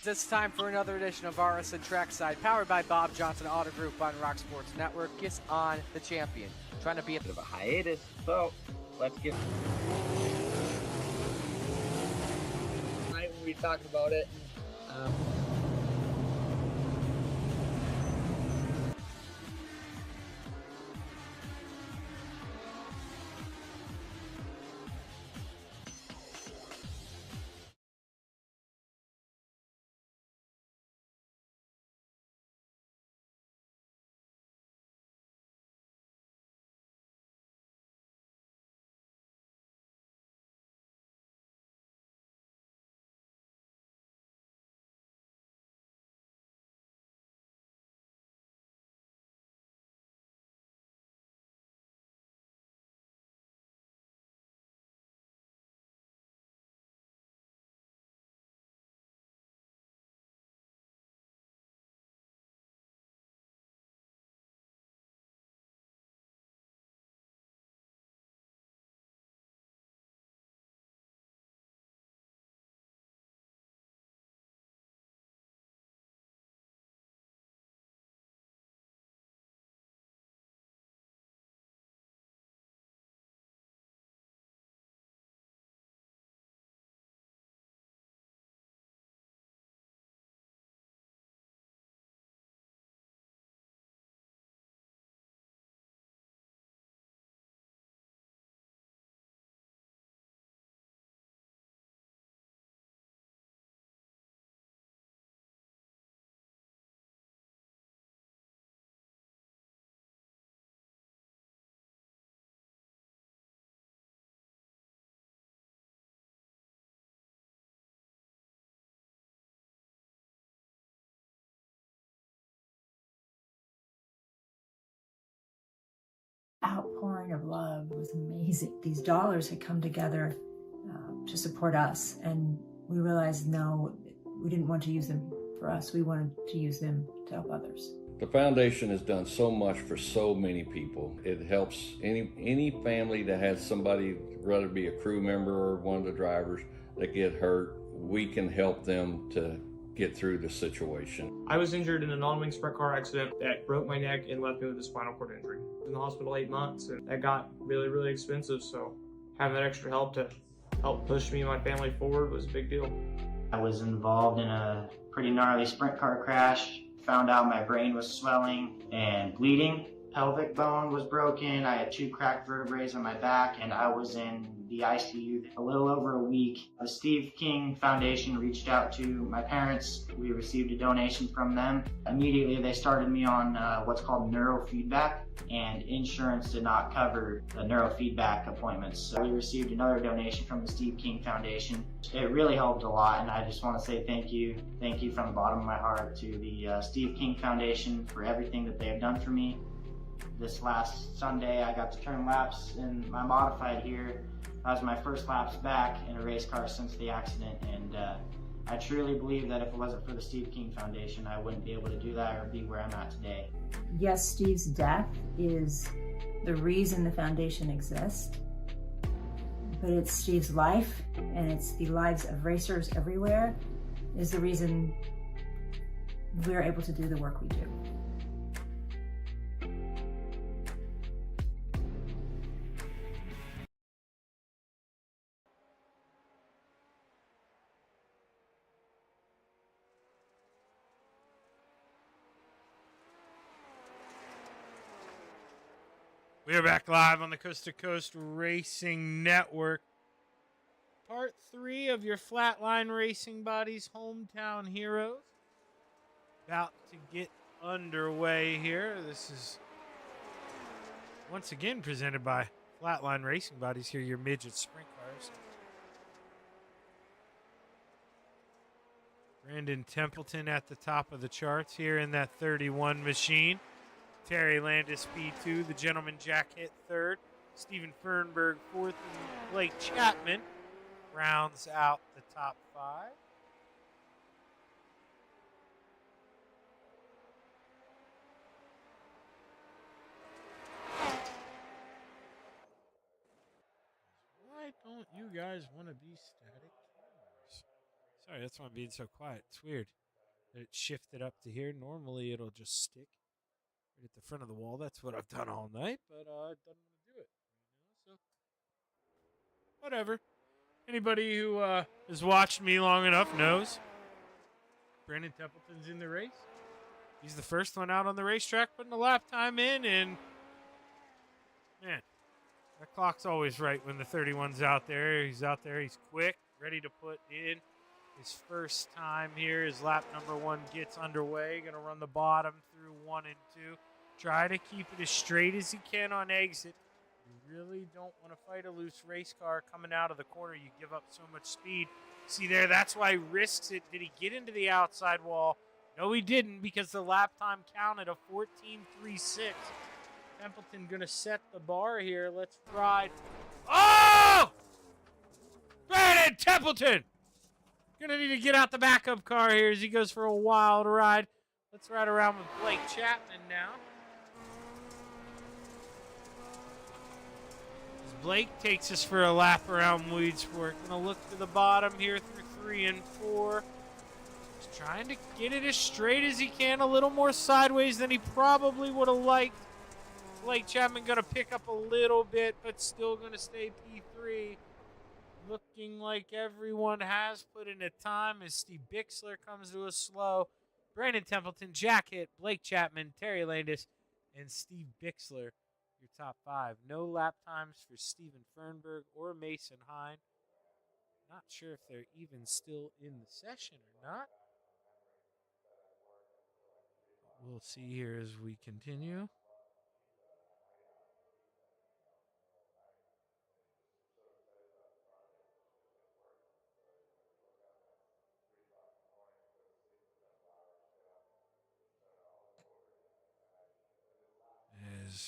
It's time for another edition of RSN Trackside, powered by Bob Johnson Auto Group on Rock Sports Network. Kiss on the champion. Trying to be a bit of a hiatus, so let's get. Tonight we were talking about it. outpouring of love was amazing. These dollars had come together to support us, and we realized, no, we didn't want to use them for us. We wanted to use them to help others. The foundation has done so much for so many people. It helps any family that has somebody, whether it be a crew member or one of the drivers, that get hurt. We can help them to get through the situation. I was injured in a non-wing sprint car accident that broke my neck and left me with a spinal cord injury. I was in the hospital 8 months, and that got really, really expensive, so having that extra help to help push me and my family forward was a big deal. I was involved in a pretty gnarly sprint car crash. Found out my brain was swelling and bleeding. Pelvic bone was broken. I had 2 cracked vertebrae on my back, and I was in the ICU a little over a week. The Steve King Foundation reached out to my parents. We received a donation from them. Immediately they started me on what's called neurofeedback, and insurance did not cover the neurofeedback appointments. So we received another donation from the Steve King Foundation. It really helped a lot, and I just want to say thank you. Thank you from the bottom of my heart to the Steve King Foundation for everything that they have done for me. This last Sunday, I got to turn laps in my modified here. That was my first laps back in a race car since the accident, and I truly believe that if it wasn't for the Steve King Foundation, I wouldn't be able to do that or be where I'm at today. Yes, Steve's death is the reason the foundation exists, but it's Steve's life, and it's the lives of racers everywhere, is the reason we're able to do the work we do. We are back live on the Coast2Coast Racing Network. Part 3 of your Flatline Racing Buddies Hometown Heroes. About to get underway here. This is once again presented by Flatline Racing Buddies here, your midget sprint cars. Brandon Templeton at the top of the charts here in that 31 machine. Terry Landis, P2. The Gentleman Jack hit 3rd. Stephen Fernberg, 4th. And Blake Chapman rounds out the top 5. Why don't you guys want to be static cameras? Sorry, that's why I'm being so quiet. It's weird that it shifted up to here. Normally it'll just stick right at the front of the wall. That's what I've done all night, but I don't want to do it right now, so whatever. Anybody who has watched me long enough knows Brandon Templeton's in the race. He's the first one out on the racetrack, putting the lap time in, and man, that clock's always right when the 31's out there. He's out there, he's quick, ready to put in his first time here. His lap number 1 gets underway. Going to run the bottom through 1 and 2. Try to keep it as straight as he can on exit. You really don't want to fight a loose race car coming out of the corner. You give up so much speed. See there, that's why he risks it. Did he get into the outside wall? No, he didn't, because the lap time counted a 14.36. Templeton going to set the bar here. Let's ride. Oh! Brandon Templeton! Going to need to get out the backup car here as he goes for a wild ride. Let's ride around with Blake Chapman now. As Blake takes us for a lap around Weedsport. Going to look to the bottom here through 3 and 4. Just trying to get it as straight as he can. A little more sideways than he probably would have liked. Blake Chapman going to pick up a little bit, but still going to stay P3. Looking like everyone has put in a time as Steve Bixler comes to a slow. Brandon Templeton, Jack Hitt, Blake Chapman, Terry Landis, and Steve Bixler, your top 5. No lap times for Stephen Fernberg or Mason Hine. Not sure if they're even still in the session or not. We'll see here as we continue. As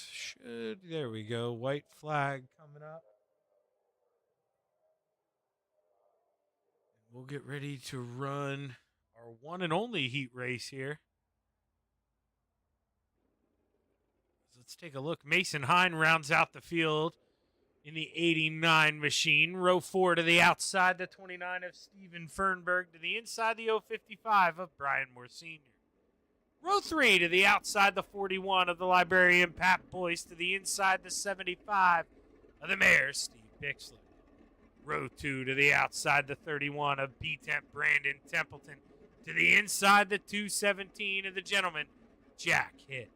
There we go. White flag coming up. We'll get ready to run our one and only heat race here. Let's take a look. Mason Hine rounds out the field in the 89 machine. Row 4 to the outside, the 29 of Steven Fernberg. To the inside, the 055 of Brian Moore Sr. Row 3 to the outside, the 41 of the librarian Pat Boyce. To the inside, the 75 of the mayor Steve Bixler. Row 2 to the outside, the 31 of B-Temp Brandon Templeton. To the inside, the 217 of the gentleman Jack Hitt.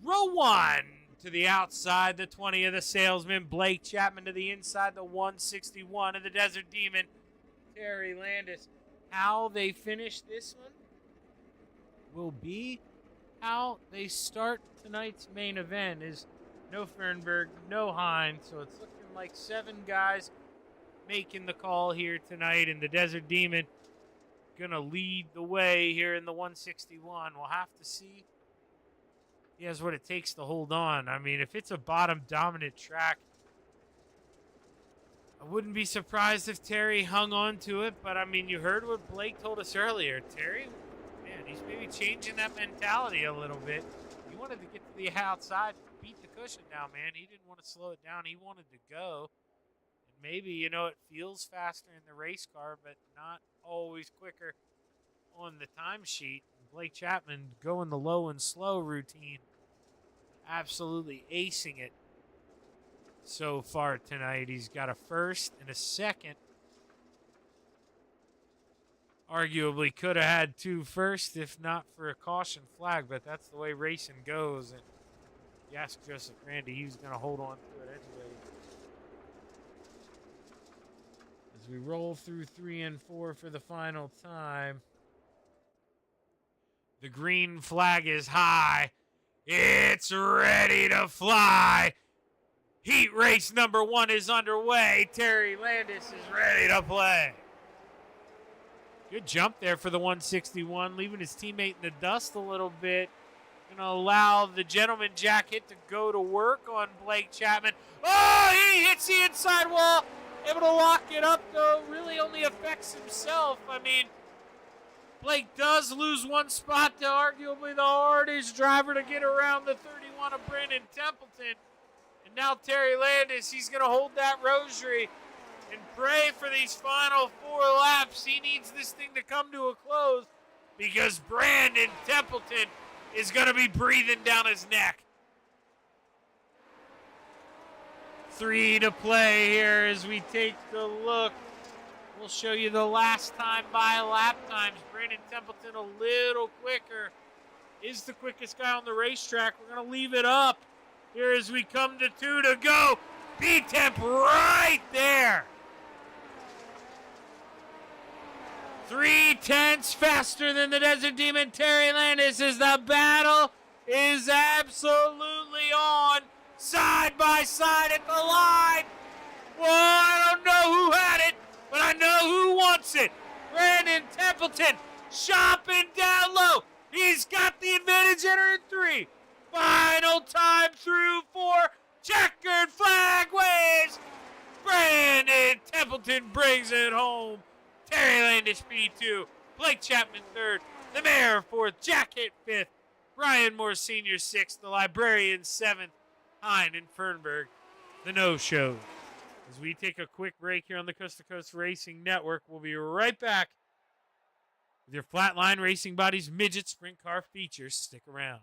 Row 1 to the outside, the 20 of the salesman Blake Chapman. To the inside, the 161 of the Desert Demon Terry Landis. How they finish this one will be how they start tonight's main event. Is no Fernberg, no Hine, so it's looking like 7 guys making the call here tonight, and the Desert Demon gonna lead the way here in the 161. We'll have to see. He has what it takes to hold on. I mean, if it's a bottom-dominant track, I wouldn't be surprised if Terry hung on to it. But, I mean, you heard what Blake told us earlier. Terry, man, he's maybe changing that mentality a little bit. He wanted to get to the outside, beat the cushion down, man. He didn't want to slow it down. He wanted to go. And maybe, you know, it feels faster in the race car, but not always quicker on the timesheet. Blake Chapman going the low and slow routine. Absolutely acing it so far tonight. He's got a first and a second. Arguably could have had 2 firsts if not for a caution flag, but that's the way racing goes. And you ask Joseph Grandy, he was going to hold on to it anyway. As we roll through 3 and 4 for the final time. The green flag is high. It's ready to fly. Heat race number 1 is underway. Terry Landis is ready to play. Good jump there for the 161, leaving his teammate in the dust a little bit. Going to allow the gentleman Jack Hitt to go to work on Blake Chapman. Oh, he hits the inside wall. Able to lock it up, though. Really only affects himself. I mean, Blake does lose 1 spot to arguably the hardest driver to get around the 31 of Brandon Templeton. And now Terry Landis, he's going to hold that rosary and pray for these final 4 laps. He needs this thing to come to a close because Brandon Templeton is going to be breathing down his neck. 3 to play here as we take a look. We'll show you the last time by lap times. Brandon Templeton a little quicker. Is the quickest guy on the racetrack. We're going to leave it up here as we come to 2 to go. B-Temp right there. 3/10 faster than the Desert Demon Terry Landis as the battle is absolutely on. Side by side at the line. Well, I don't know who had it, but I know who wants it. Brandon Templeton chopping down low. He's got the advantage entering 3. Final time through 4. Checkered flag waves. Brandon Templeton brings it home. Terry Landis P2. Blake Chapman 3rd. The mayor 4th. Jack Hitt 5th. Brian Moore Sr. 6th. The librarian 7th. Hine and Fernberg, the no-shows. As we take a quick break here on the Coast2Coast Racing Network, we'll be right back with your Flatline Racing Bodies Midget Sprint Car features. Stick around.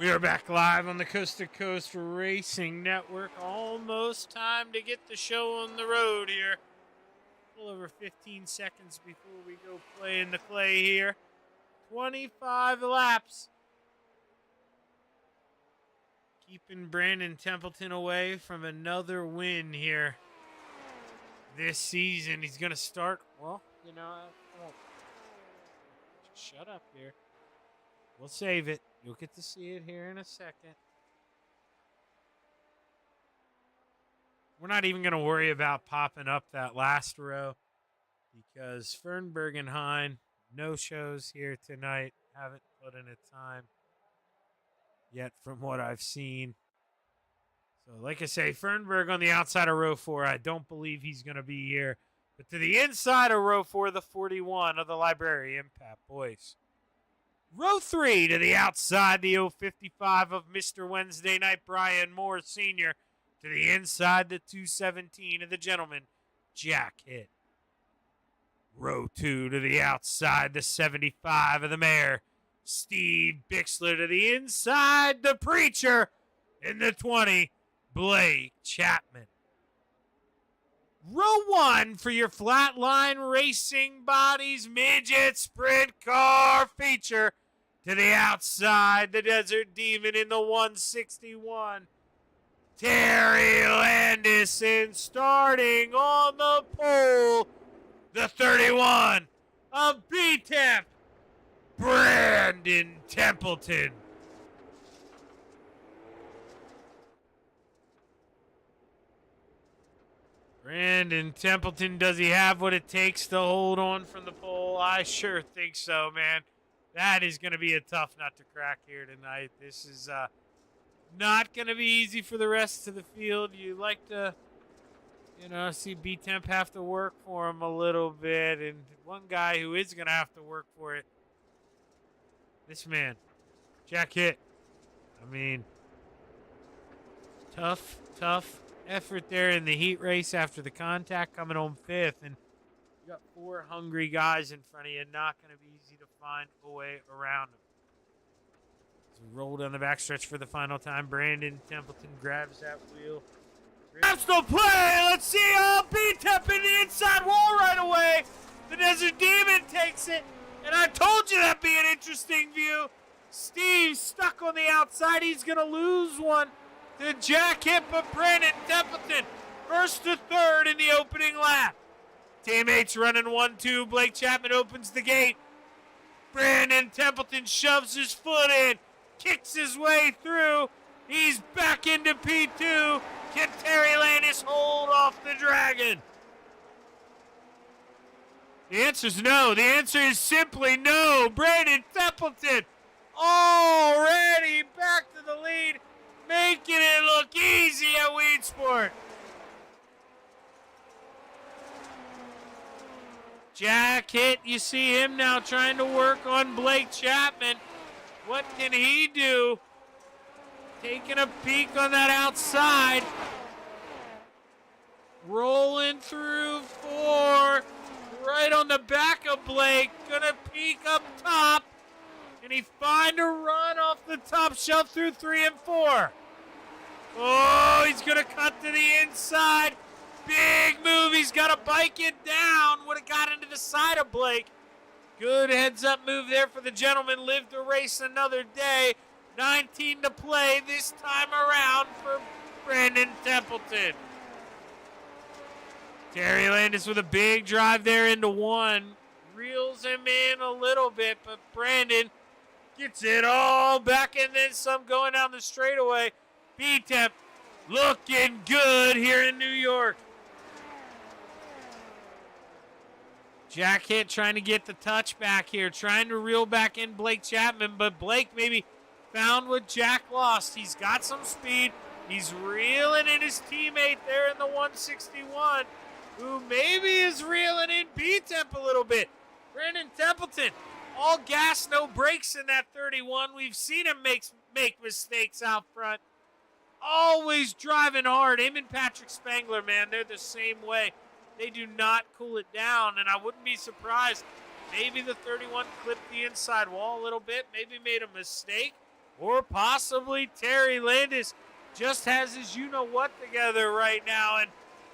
We are back live on the Coast to Coast Racing Network. Almost time to get the show on the road here. A little over 15 seconds before we go play in the clay here. 25 laps. Keeping Brandon Templeton away from another win here this season. He's going to start, well, you know, I won't. Shut up here. We'll save it. You'll get to see it here in a second. We're not even going to worry about popping up that last row because Fernberg and Hine, no shows here tonight. Haven't put in a time yet from what I've seen. So, like I say, Fernberg on the outside of row 4. I don't believe he's going to be here. But to the inside of row 4, the 41 of the Library Impact Boys. Row 3 to the outside, the 055 of Mr. Wednesday Night, Brian Moore Sr. To the inside, the 217 of the Gentleman, Jack Hitt. Row 2 to the outside, the 75 of the Mayor, Steve Bixler. To the inside, the Preacher. In the 20, Blake Chapman. Row 1 for your Flatline Racing Bodies Midget Sprint Car feature. To the outside, the Desert Demon in the 161. Terry Landison starting on the pole. The 31 of B-Temp, Brandon Templeton. Brandon Templeton, does he have what it takes to hold on from the pole? I sure think so, man. That is going to be a tough nut to crack here tonight. This is not going to be easy for the rest of the field. You like to, you know, see B-Temp have to work for him a little bit. And one guy who is going to have to work for it, this man, Jack Hitt. I mean, tough effort there in the heat race after the contact, coming home 5th. And you got 4 hungry guys in front of you. Not going to be easy to find a way around them. As we roll down the backstretch for the final time, Brandon Templeton grabs that wheel. That's the play. Let's see. B-Temp in the inside wall right away. The Desert Demon takes it. And I told you that'd be an interesting view. Steve stuck on the outside. He's going to lose one to Jack Hitt, but Brandon Templeton first to third in the opening lap. Teammates running 1-2. Blake Chapman opens the gate. Brandon Templeton shoves his foot in, kicks his way through. He's back into P2. Can Terry Landis hold off the Dragon? The answer is no. The answer is simply no. Brandon Templeton already back to the lead, making it look easy at Weed Sport. Jack Hitt, you see him now trying to work on Blake Chapman. What can he do? Taking a peek on that outside. Rolling through 4. Right on the back of Blake. Gonna peek up top. Can he find a run off the top shelf through 3 and 4? Oh, he's gonna cut to the inside. Big move. He's got to bike it down. Would have got into the side of Blake. Good heads-up move there for the Gentleman. Live to race another day. 19 to play this time around for Brandon Templeton. Terry Landis with a big drive there into 1. Reels him in a little bit, but Brandon gets it all back and then some going down the straightaway. B-Temp looking good here in New York. Jack Hitt trying to get the touch back here, trying to reel back in Blake Chapman, but Blake maybe found what Jack lost. He's got some speed. He's reeling in his teammate there in the 161, who maybe is reeling in B-Temp a little bit. Brandon Templeton, all gas, no brakes in that 31. We've seen him make mistakes out front. Always driving hard. Him and Patrick Spangler, man, they're the same way. They do not cool it down, and I wouldn't be surprised. Maybe the 31 clipped the inside wall a little bit, maybe made a mistake, or possibly Terry Landis just has his you-know-what together right now. And,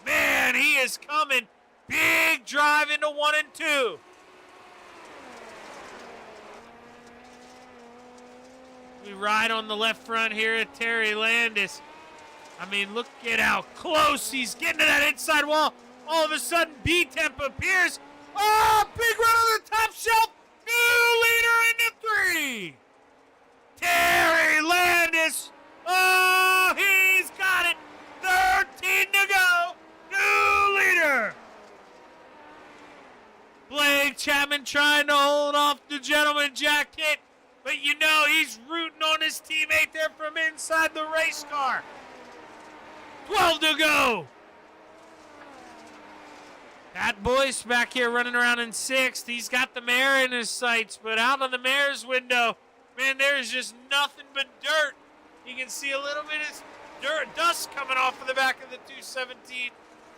man, he is coming. Big drive into 1 and 2. We ride on the left front here at Terry Landis. I mean, look at how close he's getting to that inside wall. All of a sudden, B-Temp appears. Oh, big run on the top shelf. New leader into 3. Terry Landis. Oh, he's got it. 13 to go. New leader. Blake Chapman trying to hold off the gentleman jacket. But you know he's rooting on his teammate there from inside the race car. 12 to go. Pat Boyce back here running around in 6th. He's got the mare in his sights, but out of the mare's window, man, there's just nothing but dirt. You can see a little bit of dirt, dust coming off of the back of the 217,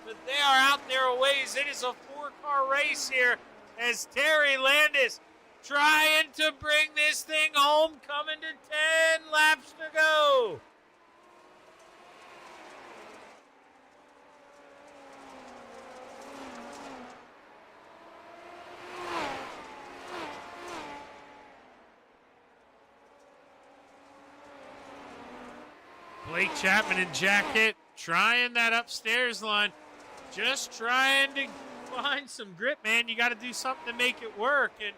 but they are out there a ways. It is a 4-car race here as Terry Landis trying to bring this thing home, coming to 10 laps to go. Blake Chapman in jacket, trying that upstairs line. Just trying to find some grip, man. You got to do something to make it work. And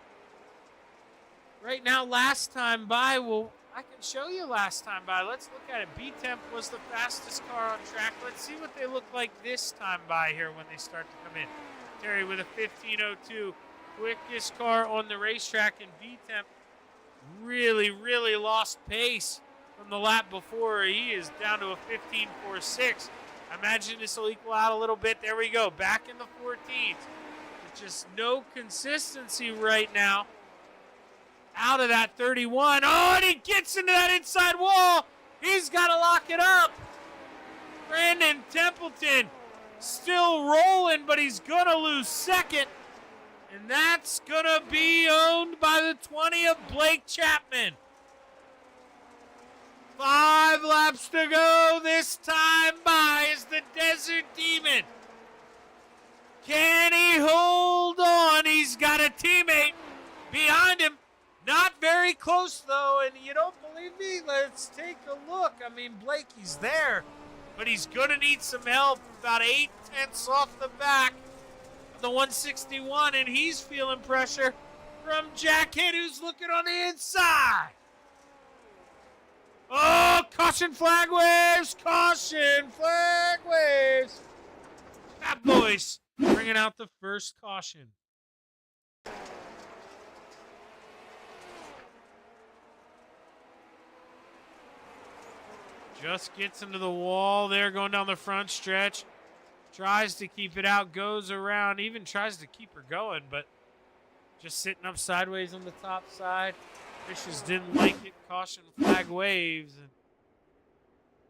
right now, last time by, well, I can show you last time by. Let's look at it. B-Temp was the fastest car on track. Let's see what they look like this time by here when they start to come in. Terry with a 15:02, quickest car on the racetrack, and B-Temp really, really lost pace from the lap before. He is down to a 15:46. I imagine this will equal out a little bit. There we go, back in the 14s. But just no consistency right now. Out of that 31. Oh, and he gets into that inside wall. He's got to lock it up. Brandon Templeton still rolling, but he's going to lose second. And that's going to be owned by the 20 of Blake Chapman. 5 laps to go. This time by is the Desert Demon. Can he hold on? He's got a teammate behind him. Not very close, though, and you don't believe me? Let's take a look. I mean, Blakey's there, but he's going to need some help. About 8/10 off the back of the 161, and he's feeling pressure from Jack Hitt, who's looking on the inside. Oh, caution flag waves! Caution flag waves! That boys bringing out the first caution. Just gets into the wall there, going down the front stretch. Tries to keep it out, goes around, even tries to keep her going, but just sitting up sideways on the top side. Fishes didn't like it. Caution flag waves. And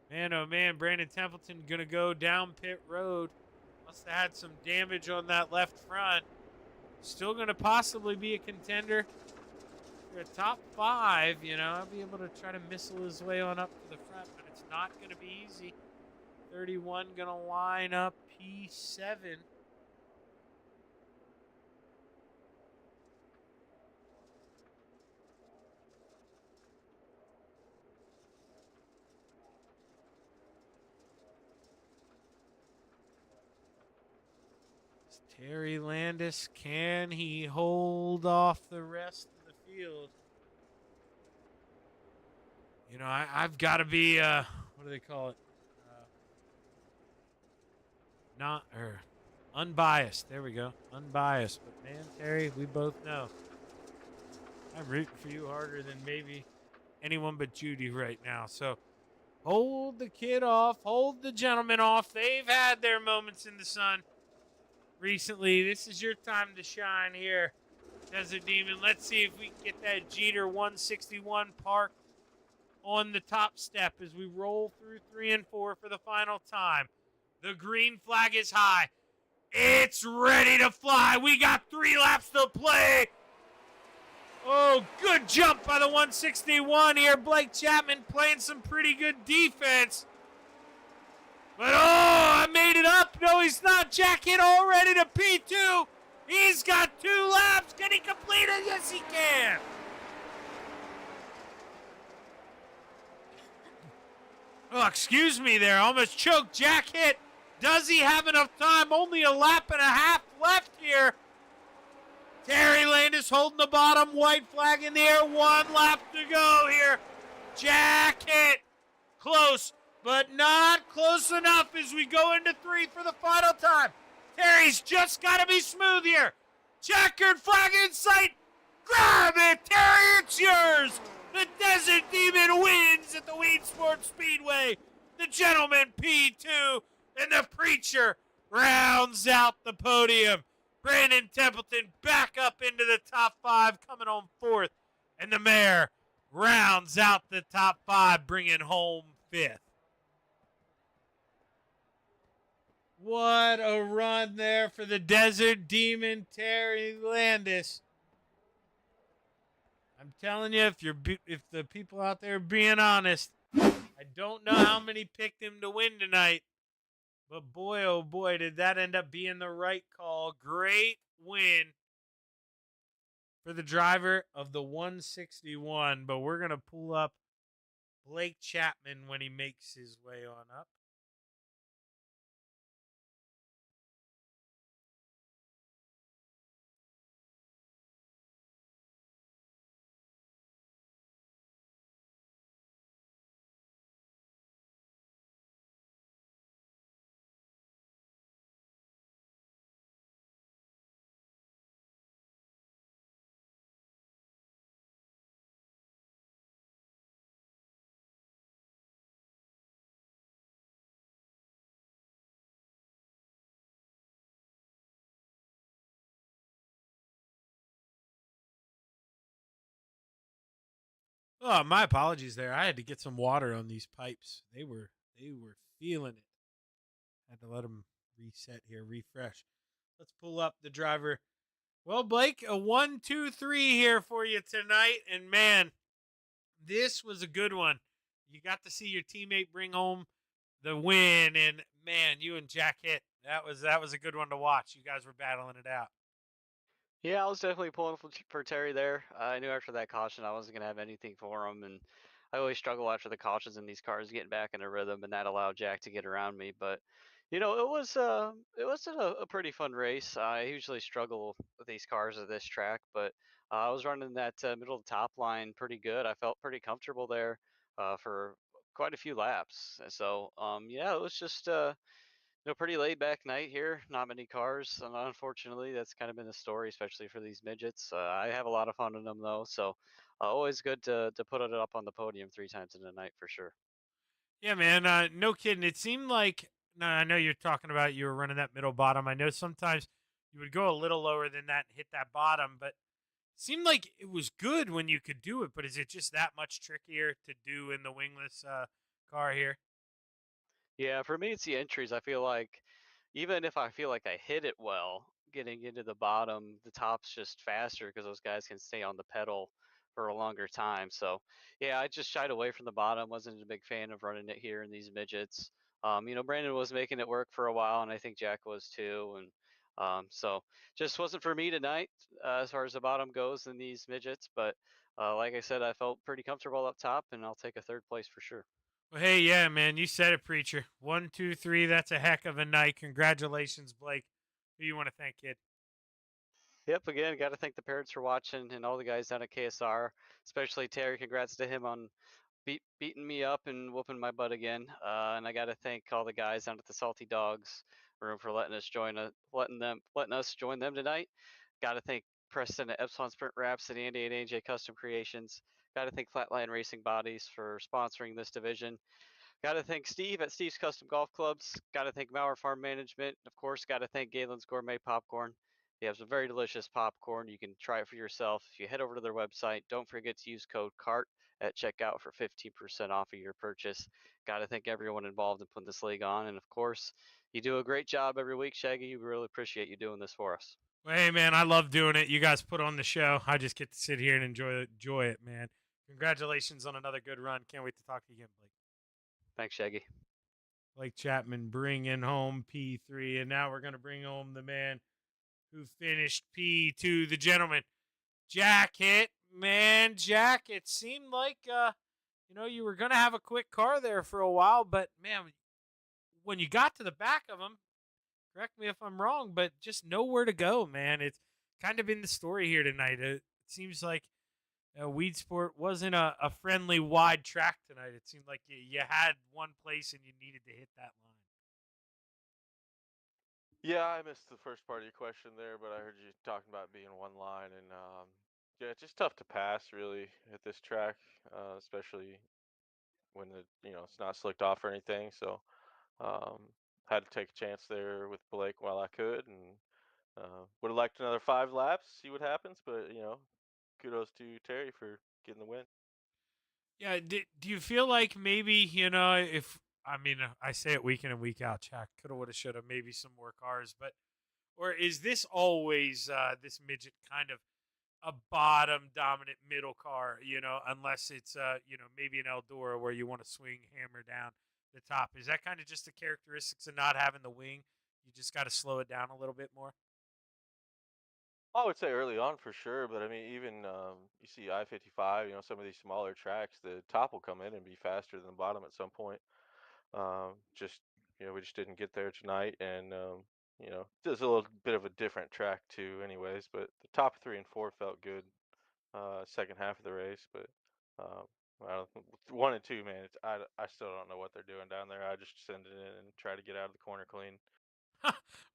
man, oh man, Brandon Templeton going to go down pit road. Must have had some damage on that left front. Still going to possibly be a contender. For a top 5, you know, I'll be able to try to missile his way on up to the front, but it's not going to be easy. 31 going to line up P7. Terry Landis, can he hold off the rest of the field? You know, I've got to be, what do they call it? Unbiased. There we go. Unbiased. But man, Terry, we both know I'm rooting for you harder than maybe anyone but Judy right now. So hold the kid off. Hold the gentleman off. They've had their moments in the sun recently. This is your time to shine here, Desert Demon. Let's see if we can get that Jeter 161 parked on the top step as we roll through 3 and 4 for the final time. The green flag is high. It's ready to fly. We got 3 laps to play. Oh, good jump by the 161 here. Blake Chapman playing some pretty good defense. But I made it up. No, he's not. Jack Hitt already to P2. He's got 2 laps. Can he complete it? Yes, he can. Oh, excuse me there. Almost choked. Jack Hitt. Does he have enough time? Only a lap and a half left here. Terry Landis holding the bottom. White flag in the air. 1 lap to go here. Jack Hitt. Close, but not close enough as we go into 3 for the final time. Terry's just got to be smooth here. Checkered flag in sight. Grab it, Terry. It's yours. The Desert Demon wins at the Weed Sports Speedway. The Gentleman P2 and the Preacher rounds out the podium. Brandon Templeton back up into the top 5, coming home 4th. And the Mayor rounds out the top 5, bringing home 5th. What a run there for the Desert Demon, Terry Landis. I'm telling you, if the people out there are being honest, I don't know how many picked him to win tonight. But boy, oh boy, did that end up being the right call. Great win for the driver of the 161. But we're going to pull up Blake Chapman when he makes his way on up. Oh, my apologies there. I had to get some water on these pipes. They were feeling it. Had to let them reset here, refresh. Let's pull up the driver. Well, Blake, a 1, 2, 3 here for you tonight, and man, this was a good one. You got to see your teammate bring home the win, and man, you and Jack Hitt. That was a good one to watch. You guys were battling it out. Yeah, I was definitely pulling for Terry there. I knew after that caution I wasn't gonna have anything for him, and I always struggle after the cautions in these cars getting back in a rhythm, and that allowed Jack to get around me. But it was a pretty fun race. I usually struggle with these cars at this track, but I was running that middle of the top line pretty good. I felt pretty comfortable there for quite a few laps. So yeah, it was just pretty laid back night here. Not many cars, and unfortunately, that's kind of been the story, especially for these midgets. I have a lot of fun in them though, so always good to put it up on the podium 3 times in a night for sure. Yeah, man. No kidding. It seemed like I know you're talking about you were running that middle bottom. I know sometimes you would go a little lower than that and hit that bottom, but it seemed like it was good when you could do it. But is it just that much trickier to do in the wingless car here? Yeah, for me, it's the entries. I feel like even if I feel like I hit it well, getting into the bottom, the top's just faster because those guys can stay on the pedal for a longer time. So, yeah, I just shied away from the bottom. Wasn't a big fan of running it here in these midgets. Brandon was making it work for a while, and I think Jack was too. And so, just wasn't for me tonight as far as the bottom goes in these midgets. But like I said, I felt pretty comfortable up top, and I'll take a 3rd place for sure. Well, hey, yeah, man, you said it, preacher. 1, 2, 3. That's a heck of a night. Congratulations, Blake. Who you want to thank, kid? Yep, again, got to thank the parents for watching and all the guys down at KSR, especially Terry. Congrats to him on beating me up and whooping my butt again. And I got to thank all the guys down at the Salty Dogs room for letting us join them tonight. Got to thank Preston at Epsilon Sprint Wraps and Andy and AJ Custom Creations. Got to thank Flatline Racing Bodies for sponsoring this division. Got to thank Steve at Steve's Custom Golf Clubs. Got to thank Mauer Farm Management. Of course, got to thank Galen's Gourmet Popcorn. They have some very delicious popcorn. You can try it for yourself. If you head over to their website, don't forget to use code CART at checkout for 15% off of your purchase. Got to thank everyone involved in putting this league on. And of course, you do a great job every week, Shaggy. We really appreciate you doing this for us. Well, hey, man, I love doing it. You guys put on the show. I just get to sit here and enjoy it, man. Congratulations on another good run. Can't wait to talk to you again, Blake. Thanks, Shaggy. Blake Chapman bringing home P3, and now we're going to bring home the man who finished P2, the gentleman, Jack Hit. Man, Jack, it seemed like, you were going to have a quick car there for a while, but, man, when you got to the back of him, correct me if I'm wrong, but just nowhere to go, man. It's kind of been the story here tonight. It seems like Weed Sport wasn't a friendly, wide track tonight. It seemed like you had one place and you needed to hit that line. Yeah, I missed the first part of your question there, but I heard you talking about being one line, and yeah, it's just tough to pass really at this track, especially when it's not slicked off or anything. So um, had to take a chance there with Blake while I could, and would have liked another 5 laps, see what happens. But kudos to Terry for getting the win. Yeah, do you feel like maybe, if, I say it week in and week out, Jack, coulda, woulda, shoulda, maybe some more cars, but, or is this always this midget kind of a bottom dominant middle car, unless it's, maybe an Eldora where you want to swing hammer down the top? Is that kind of just the characteristics of not having the wing? You just got to slow it down a little bit more? I would say early on for sure, but I mean, even you see I-55, some of these smaller tracks, the top will come in and be faster than the bottom at some point. Just we just didn't get there tonight, and there's a little bit of a different track too, anyways. But the top 3 and 4 felt good. Second half of the race, but um, I don't, 1 and 2, man, I still don't know what they're doing down there. I just send it in and try to get out of the corner clean.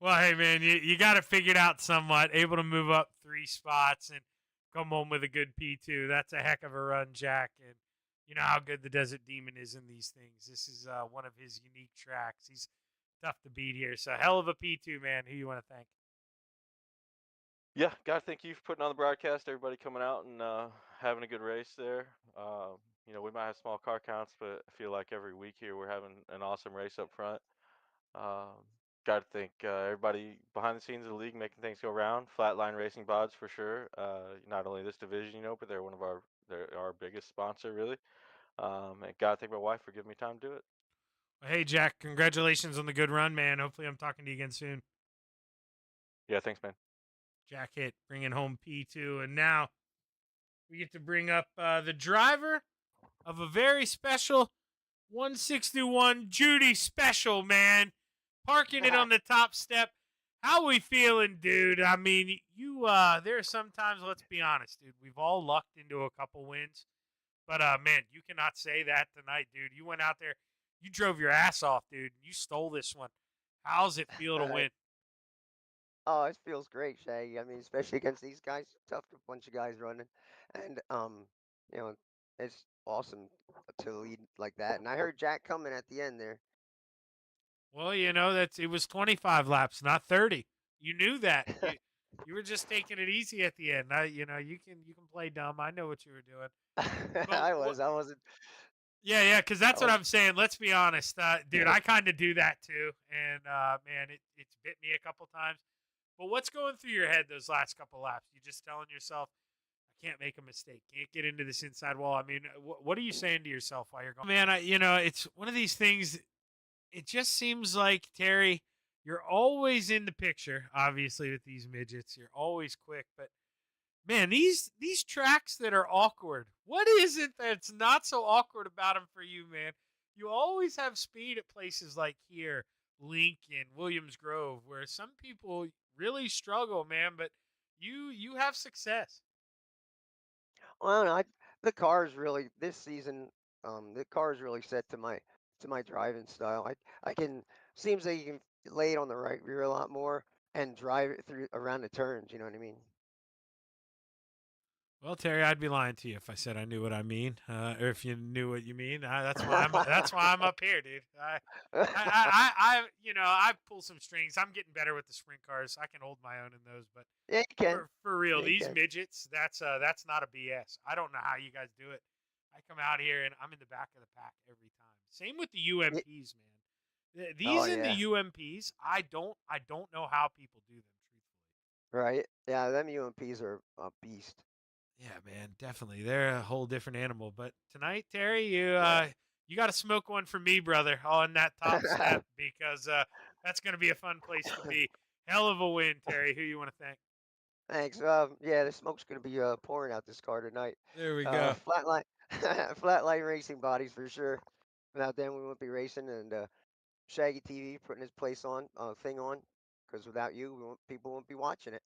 Well, hey, man, you got it figured out somewhat. Able to move up 3 spots and come home with a good P2. That's a heck of a run, Jack. And you know how good the Desert Demon is in these things. This is one of his unique tracks. He's tough to beat here. So, hell of a P2, man. Who you want to thank? Yeah, gotta thank you for putting on the broadcast. Everybody coming out and having a good race there. We might have small car counts, but I feel like every week here we're having an awesome race up front. Um, Got to thank everybody behind the scenes of the league making things go round. Flatline Racing Bods for sure. Not only this division, but they're they're our biggest sponsor really. And got to thank my wife for giving me time to do it. Well, hey, Jack, congratulations on the good run, man. Hopefully I'm talking to you again soon. Yeah, thanks, man. Jack Hit bringing home P2. And now we get to bring up the driver of a very special 161 Judy special, man. Parking it on the top step. How we feeling, dude? I mean, you there are sometimes, let's be honest, dude, we've all lucked into a couple wins. But man, you cannot say that tonight, dude. You went out there, you drove your ass off, dude. You stole this one. How's it feel to win? Oh, it feels great, Shay. I mean, especially against these guys, tough bunch of guys running, and you know, it's awesome to lead like that. And I heard Jack coming at the end there. Well, it was 25 laps, not 30. You knew that. You were just taking it easy at the end. You can play dumb. I know what you were doing. I wasn't. Yeah, because that's what I'm saying. Let's be honest, dude. I kind of do that too, and man, it's bit me a couple times. But what's going through your head those last couple laps? You just telling yourself, I can't make a mistake. Can't get into this inside wall. I mean, what are you saying to yourself while you're going? Man, it's one of these things. It just seems like, Terry, you're always in the picture, obviously, with these midgets. You're always quick. But, man, these tracks that are awkward, what is it that's not so awkward about them for you, man? You always have speed at places like here, Lincoln, Williams Grove, where some people really struggle, man, but you have success. Well, no, the car's really this season. The car's really set to my driving style. I can seems like you can lay it on the right rear a lot more and drive it through around the turns. You know what I mean? Well, Terry, I'd be lying to you if I said I knew what I mean, or if you knew what you mean. That's why I'm up here, dude. I pull some strings. I'm getting better with the sprint cars. I can hold my own in those, but yeah, you can. For real, Yeah, these midgets, that's not a BS. I don't know how you guys do it. I come out here and I'm in the back of the pack every time. Same with the UMPs, man. These in the UMPs, I don't know how people do them, truthfully. Right? Yeah, them UMPs are a beast. Yeah, man, definitely. They're a whole different animal. But tonight, Terry, Yeah. you got to smoke one for me, brother, on that top step because that's going to be a fun place to be. Hell of a win, Terry. Who you want to thank? Thanks. Yeah, the smoke's gonna be pouring out this car tonight. There we go. Flatline, Flatline Racing Bodies for sure. Without them, we won't be racing. And Shaggy TV putting his place on thing on, because without you, people won't be watching it.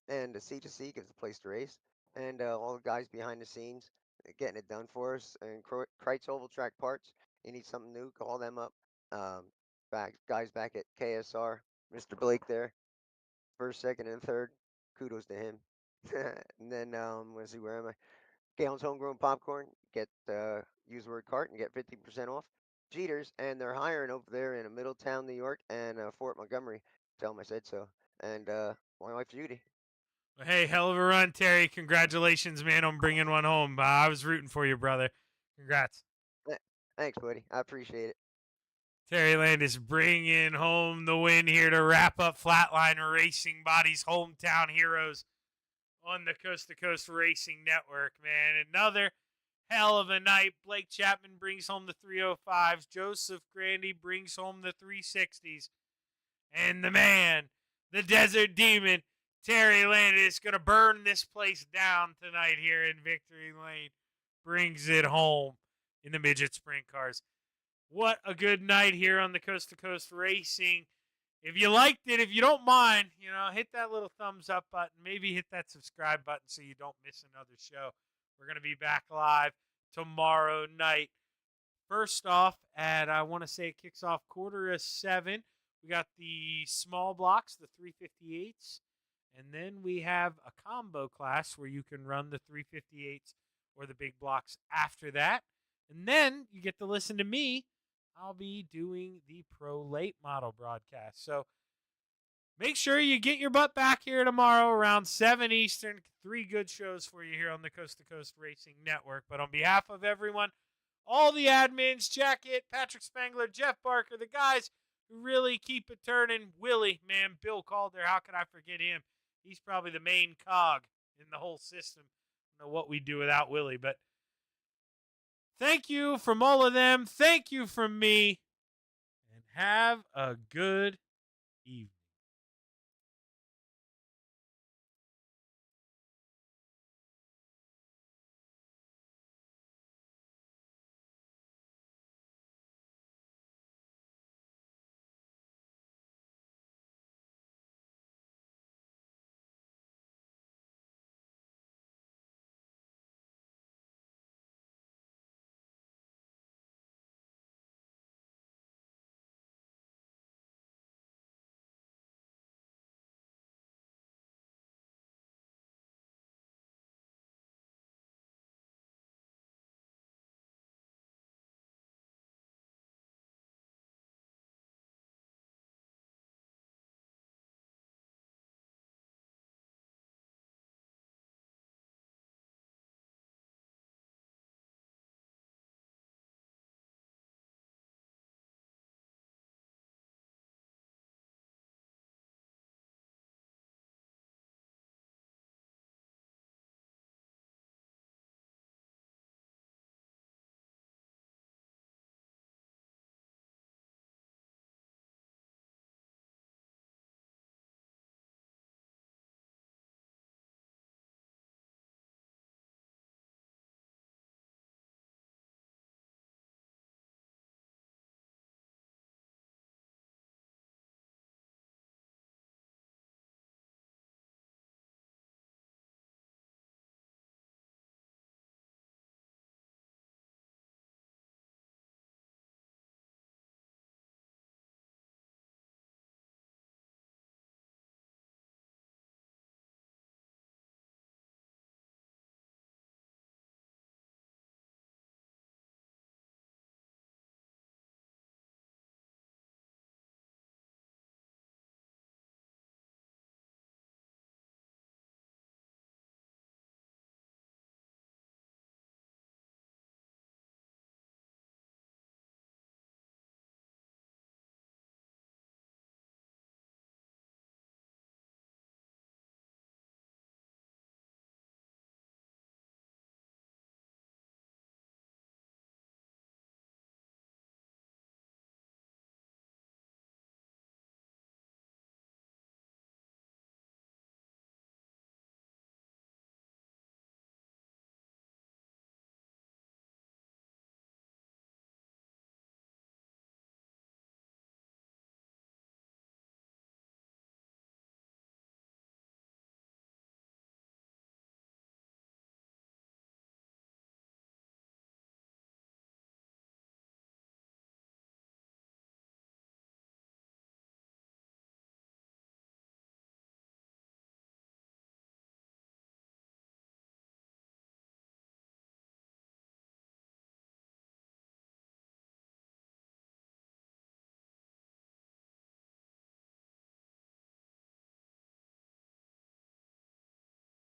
And the C2C gives a place to race, and all the guys behind the scenes getting it done for us. And Kreitz Oval Track Parts, you need something new, call them up. Um, guys back at KSR, Mr. Blake there, first, second, and third. Kudos to him. And then let's see, where am I? Galen's Homegrown Popcorn. Get use the word cart and get 15% off. Jeter's, and they're hiring over there in Middletown, New York, and Fort Montgomery. Tell them I said so. And my wife Judy. Well, hey, hell of a run, Terry. Congratulations, man, on bringing one home. I was rooting for you, brother. Congrats. Thanks, buddy. I appreciate it. Terry Landis bringing home the win here to wrap up Flatline Racing Body's hometown heroes on the Coast to Coast Racing Network, man. Another hell of a night. Blake Chapman brings home the 305s. Joseph Grandy brings home the 360s. And the man, the Desert Demon, Terry Landis, going to burn this place down tonight here in Victory Lane. Brings it home in the midget sprint cars. What a good night here on the Coast to Coast Racing. If you liked it, if you don't mind, hit that little thumbs up button. Maybe hit that subscribe button so you don't miss another show. We're going to be back live tomorrow night. First off, I want to say it kicks off 6:45. We got the small blocks, the 358s. And then we have a combo class where you can run the 358s or the big blocks after that. And then you get to listen to me. I'll be doing the Pro Late Model broadcast. So make sure you get your butt back here tomorrow around 7 Eastern. 3 good shows for you here on the Coast to Coast Racing Network. But on behalf of everyone, all the admins, Jacket, Patrick Spangler, Jeff Barker, the guys who really keep it turning, Willie, man, Bill Calder, how could I forget him? He's probably the main cog in the whole system. I don't know what we'd do without Willie, but thank you from all of them. Thank you from me. And have a good evening.